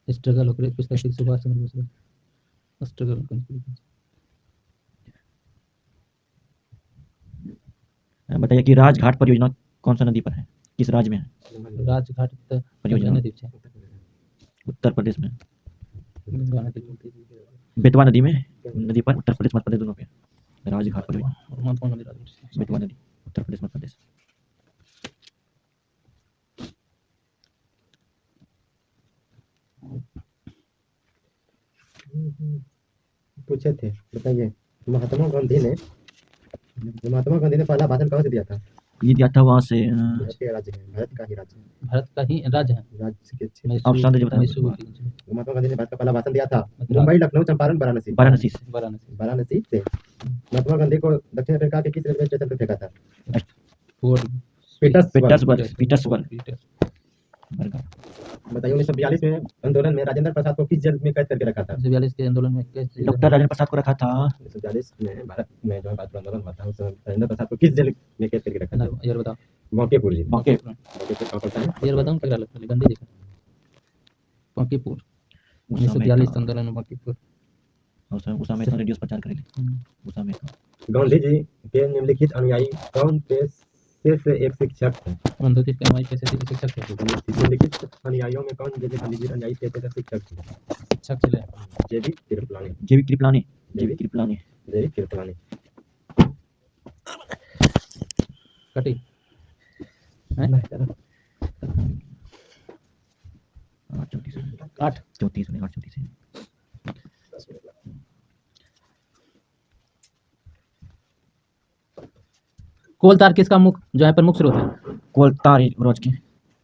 स्ट्रगल ओकरे पुस्तक से सुभाष चंद्र बोस के स्ट्रगल बताइए कि राजघाट परियोजना कौन सा नदी पर है, किस राज्य में है? राजघाट परियोजना नदी है उत्तर प्रदेश में, गंगा नदी बेतवा नदी में, नदी पर उत्तर प्रदेश मध्य प्रदेश दोनों पे राजघाट परियोजना। और कौन नदी राजघाट बेतवा नदी उत्तर प्रदेश मध्य प्रदेश। पूछे थे, बताइए महात्मा गांधी ने पहला भाषण कहाँ से दिया था? ये दिया था वहाँ से भारत के राज्य है, भारत का ही राज्य है, भारत का ही राज्य है। राज्य के क्षेत्र। ऑप्शन दीजिए, बताइए। महात्मा गांधी ने भारत का पहला भाषण दिया था मथुरा। मुंबई, लखनऊ, चंपारण, वाराणसी। वाराणसी से। वाराणसी से महात्मा गांधी को दक्षिण अफ्रीका के किस रेलवे स्टेशन पर फेंका था? Fort Petersburg. बताइए 1942 में आंदोलन में राजेंद्र प्रसाद को किस जेल में कैद करके रखा था? 1942 के आंदोलन में डॉक्टर राजेंद्र प्रसाद को रखा था 1942 में भारत में जो भारत आंदोलन हुआ था, उस समय राजेंद्र प्रसाद को किस जेल में कैद करके रखा था? यार बताओ मौकेपुर जी। बांकेपुर। मौकेपुर कहाँ पड़ता है? यार बताऊं क्या लगता है गंदी देखा बांकीपुर 1942 आंदोलन में बांकीपुर। उस समय तो रेडियो प्रचार करेले उस समय। गांधी जी के निम्नलिखित अनुयायी कौन से एक शिक्षक थे? बंधुती के हमारी कैसे शिक्षक थे? निम्नलिखित अनुयायियों में कौन जैसे गांधी जी अनुयायी थे शिक्षक थे? शिक्षक चले जेबी कृपलानी। जेबी कृपलानी। जेबी कृपलानी। जेबी कृपलानी। कटी 34 कोलतार किसका मुख्य जो है प्रमुख स्रोत है? कोलतार रोज के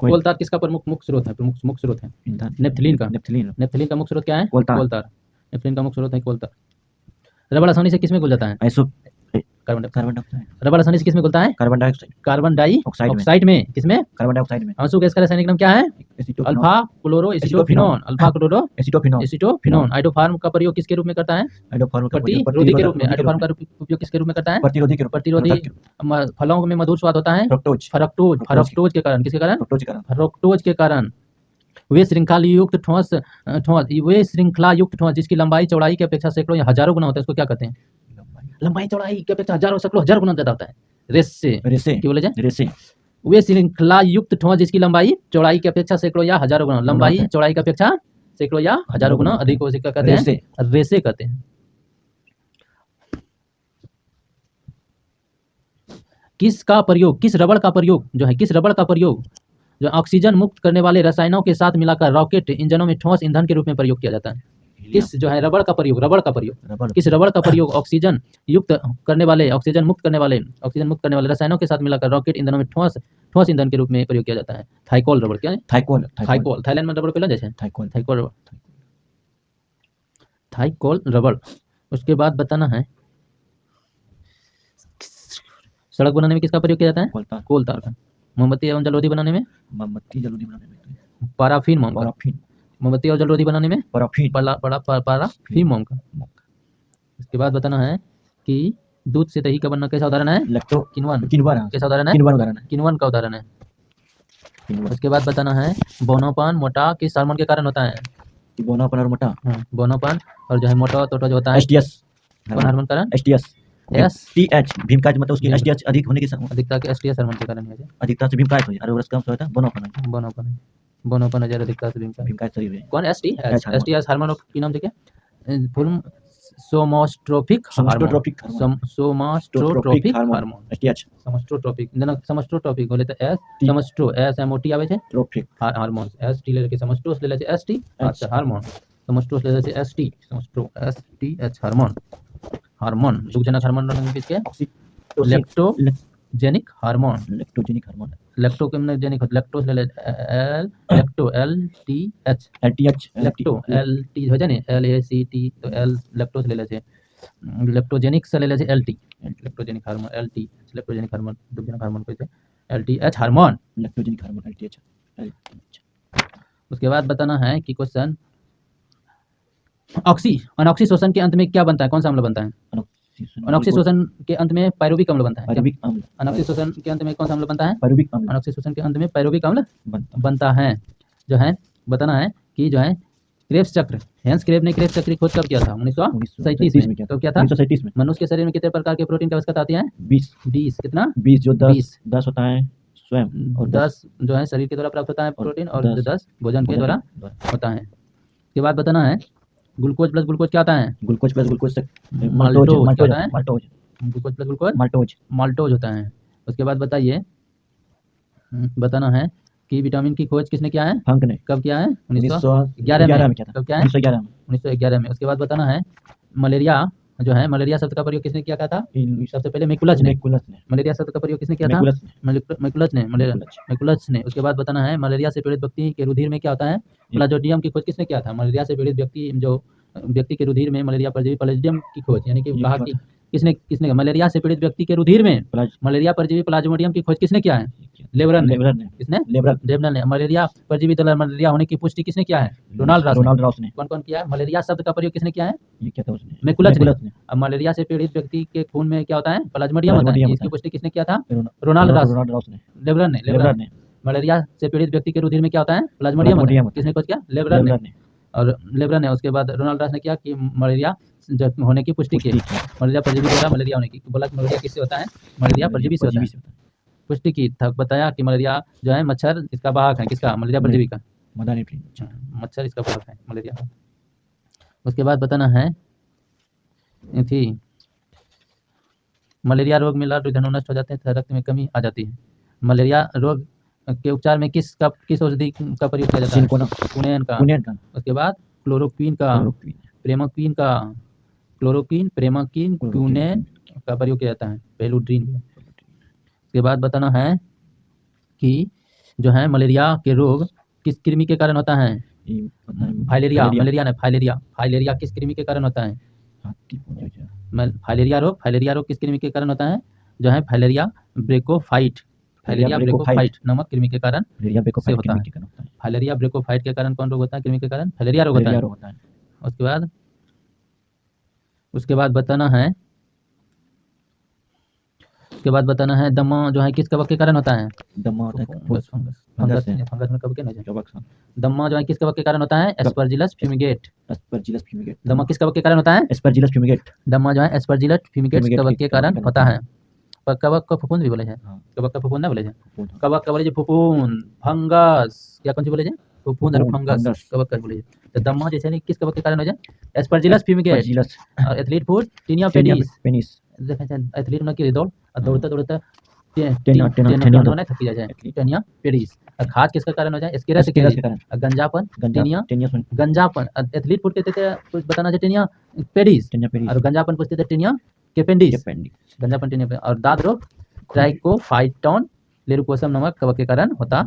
कोलतार किसका प्रमुख मुख्य स्रोत है? प्रमुख मुख्य स्रोत है ईंधन नेफ्थलीन का। नेफ्थलीन का मुख्य स्रोत क्या है? कोलतार। नेफ्थलीन का मुख्य स्रोत है कोलतार। रबड़ आसानी से किसमें घुल जाता है? Iso carbon dioxide. रबड़ आसानी से किसमें घुलता है? Carbon dioxide. कार्बन डाइऑक्साइड में। किसमें? कार्बन डाइऑक्साइड में। आंसू गैस का रासायनिक नाम क्या है? Alpha chloro acetophenone. Alpha chloro acetophenone. Iodoform का प्रयोग किसके रूप में करता है? प्रतिरोधी के रूप में। आइडोफार्म का उपयोग किसके रूप में करता है? प्रतिरोधी। फलों में मधुर स्वाद होता है फ्रक्टोज के कारण। किसके कारण? फ्रक्टोज के कारण। वे श्रृंखला युक्त ठोस जिसकी लंबाई चौड़ाई की अपेक्षा सैकड़ों या हजारों गुना होता है, उसको क्या कहते हैं? लंबाई चौड़ाई की अपेक्षा हजारों सैकड़ों हजार गुना ज्यादा होता है। रेसे क्या बोले जाए? रेसे। वे श्रृंखला युक्त ठोस जिसकी लंबाई चौड़ाई की अपेक्षा सैकड़ों या हजारों गुना, लंबाई चौड़ाई की अपेक्षा सैकड़ों या हजारों गुना अधिक हो, क्या कहते हैं? रेसे कहते हैं। किस रबड़ का प्रयोग जो ऑक्सीजन मुक्त करने वाले रसायनों के साथ मिलाकर रॉकेट इंजनों में ठोस ईंधन के रूप में प्रयोग किया जाता है? किस जो है रबड़ का प्रयोग किस रबड़ का प्रयोग ऑक्सीजन मुक्त करने वाले रसायनों के साथ मिलाकर रॉकेट इंधनों में ठोस ईंधन के रूप में प्रयोग किया जाता है? थाइकोल रबड़। क्या है? थाइकोल। थाईलैंड में रबड़ पहला जैसे थाइकोल रबड़। उसके बाद बताना है सड़क बनाने में किसका प्रयोग किया जाता है? कोलतार का। मोमबत्ती एवं जलरोधी बनाने में पाराफीन मोम का। मोमबत्ती और जलरोधी बनाने में पाराफीन मोम का। इसके बाद बताना है कि दूध से दही का बनना कैसा उदाहरण है? लैक्टो किण्वन। किण्वन कैसा उदाहरण है? किण्वन उदाहरण है। किण्वन का उदाहरण है। किण्वन उसके बाद बताना है बौनापन मोटा किस हार्मोन के कारण होता है? बोनापन और मोटा बौनापन और जो है मोटा तोटा जो होता है एसटीएस कौन हार्मोन कारण? एसटीएस एस भीमकाज मतलब उसकी एसटीएस अधिक होने के अधिकता के एसटीएस हार्मोन के कारण ही है। अधिकता से भीमकाज हो और उसका होता है बोनापन बौनापन है अधिकता से भीमकाज शरीर है। कौन? हार्मोन। एसटीएस हार्मोन की नाम से क्या? फुल सोमास्ट्रोफिक सोमास्ट्रोट्रोपिक हार्मोन एसटीएच समस्ट्रोट्रोपिक बोले तो एस समस्ट्रो एस एमओटी आवे छे ट्रोपिक हार्मोन एस टी ले के समस्ट्रोस ले छै एसटी अच्छा हार्मोन समस्ट्रोस ले छै एसटी समस्ट्रो एसटीएच हार्मोन दुग्धजनक हार्मोन के बीच के लेक्टोजेनिक हार्मोन लेक्टो के में जेनिक लैक्टोज ले L lacto LTH lacto LT हो जाने एलएसीटी तो एल लैक्टोज ले छै लेक्टोजेनिक से ले छै LT lactogenic hormone LT lactogenic hormone दुग्धजनक हार्मोन कहै छै LTH hormone lactogenic hormone LTH. उसके बाद बताना है कि क्वेश्चन अनऑक्सी शोषण के अंत में क्या बनता है? कौन सा अम्ल बनता है? अनऑक्सी शोषण के अंत में पायरुविक अम्ल बनता है। अनऑक्सी शोषण के अंत में कौन सा अम्ल बनता है? अनऑक्सी शोषण के अंत में पायरुविक अम्ल बनता है। जो है बताना है कि जो है क्रेब्स चक्र हेंस क्रेब ने क्रेब्स चक्र की खोज कब किया था? 1937 में। कब किया था? 1937 में। मनुष्य के शरीर में कितने प्रकार के प्रोटीन की आवश्यकता आती है? 20 कितना? 20 जो 10 होता है स्वयं और 10 जो है शरीर के द्वारा प्राप्त होता है प्रोटीन और 10 भोजन के द्वारा होता है। इसके बाद बताना है ग्लूकोज प्लस ग्लूकोज क्या होता है? Glucose plus glucose maltose glucose plus glucose maltose होता है। उसके बाद बताइए बताना है कि विटामिन की खोज किसने किया है? फंक ने। कब किया है? 1911 में किया था। कब किया है? 1911 में। उसके बाद बताना है मलेरिया जो है मलेरिया शब्द का प्रयोग किसने किया था? सबसे पहले मैकुलस ने। मलेरिया शब्द का प्रयोग किसने किया था? मैकुलस ने। उसके बाद बताना है मलेरिया से पीड़ित व्यक्ति के रुधिर में क्या होता है? प्लाज्मोडियम की खोज किसने किया था? मलेरिया से पीड़ित व्यक्ति के रुधिर में मलेरिया परजीवी प्लाज्मोडियम की खोज यानी कि कहा कि किसने मलेरिया से पीड़ित व्यक्ति के रुधिर में मलेरिया परजीवी प्लाज्मोडियम की खोज किसने किया है? लेबरन ने। किसने? लेबरन ने। मलेरिया परजीवी द्वारा मलेरिया होने की पुष्टि किसने किया है? रोनाल्ड रॉस ने। कौन किया है? मलेरिया शब्द का प्रयोग किसने किया है? ये क्या था उसने? मैकुलस ने। अब मलेरिया से पीड़ित व्यक्ति के खून में क्या होता है? प्लाज्मोडियम होता है। इसकी पुष्टि किसने किया था? रोनाल्ड रॉस ने। लेबरन ने। मलेरिया से पीड़ित व्यक्ति के रुधिर में क्या होता है? प्लाज्मोडियम होता है। किसने खोज किया? लेबरन ने। और लेबरन ने। उसके बाद रोनाल्ड रॉस ने किया कि मलेरिया होने की पुष्टि की। मलेरिया परजीवी द्वारा मलेरिया होने की बोला कि मलेरिया किससे होता है? मलेरिया परजीवी से होता है। पुष्टि की था बताया कि मलेरिया जो है मच्छर इसका वाहक है। किसका? मलेरिया परजीवी का। मच्छर इसका वाहक है मलेरिया। उसके बाद बताना है थी मलेरिया रोग में लाल विधानु नष्ट हो जाते हैं, रक्त में कमी आ जाती है। मलेरिया रोग के उपचार में किस औषधि का प्रयोग किया जाता है? कुनेन का। उसके बाद क्लोरोक्विन का, प्रेमाक्विन का, क्यूनेन का प्रयोग किया जाता है। पेलुड्रीन। उसके बाद बताना है कि जो है मलेरिया के रोग किस कृमि के कारण होता है? फाइलेरिया किस कृमि के कारण होता है? फाइलेरिया रोग किस कृमि के कारण होता है? जो है फाइलेरिया ब्रेकोफाइट नामक कृमि के कारण से होता है। फाइलेरिया ब्रेकोफाइट के कारण कौन रोग होता है? कृमि के कारण फाइलेरिया रोग होता है। उसके बाद बताना है दमा जो है किस कवक के कारण होता है? फंगस में कवक नहीं है। दमा जो है किस कवक के कारण होता है? Aspergillus fumigate. दमा किस कवक के कारण होता है? Aspergillus fumigate. दमा जो है एस्परजिलस फ्यूमिगेट कवक के कारण होता है। पर कवक का फफूंद भी बोले हैं। कवक का फफूंद ना बोले हैं। कवक का बोले जो फफूंद फंगस क्या कौन सी बोले हैं? फफूंद और फंगस कवक का बोले हैं। तो दमा जैसे नहीं किस कवक के कारण हो जाए? Aspergillus fumigate. Athlete food tinea pedis. Athlete ना की दौड़ता थकी जाए टीनिया पेडिस। खाद किसका कारण हो जाए? एस्केरस के कारण। गंजापन गंजापन एथलीट फूड कहते थे बताना चाहिए टीनिया पेडिस और गंजापन पूछते थे टीनिया केपेंडिस। गंजापन टीनिया और दाद रोग ट्राइकोफाइटोन लेरुकोसम नामक कवक के कारण होता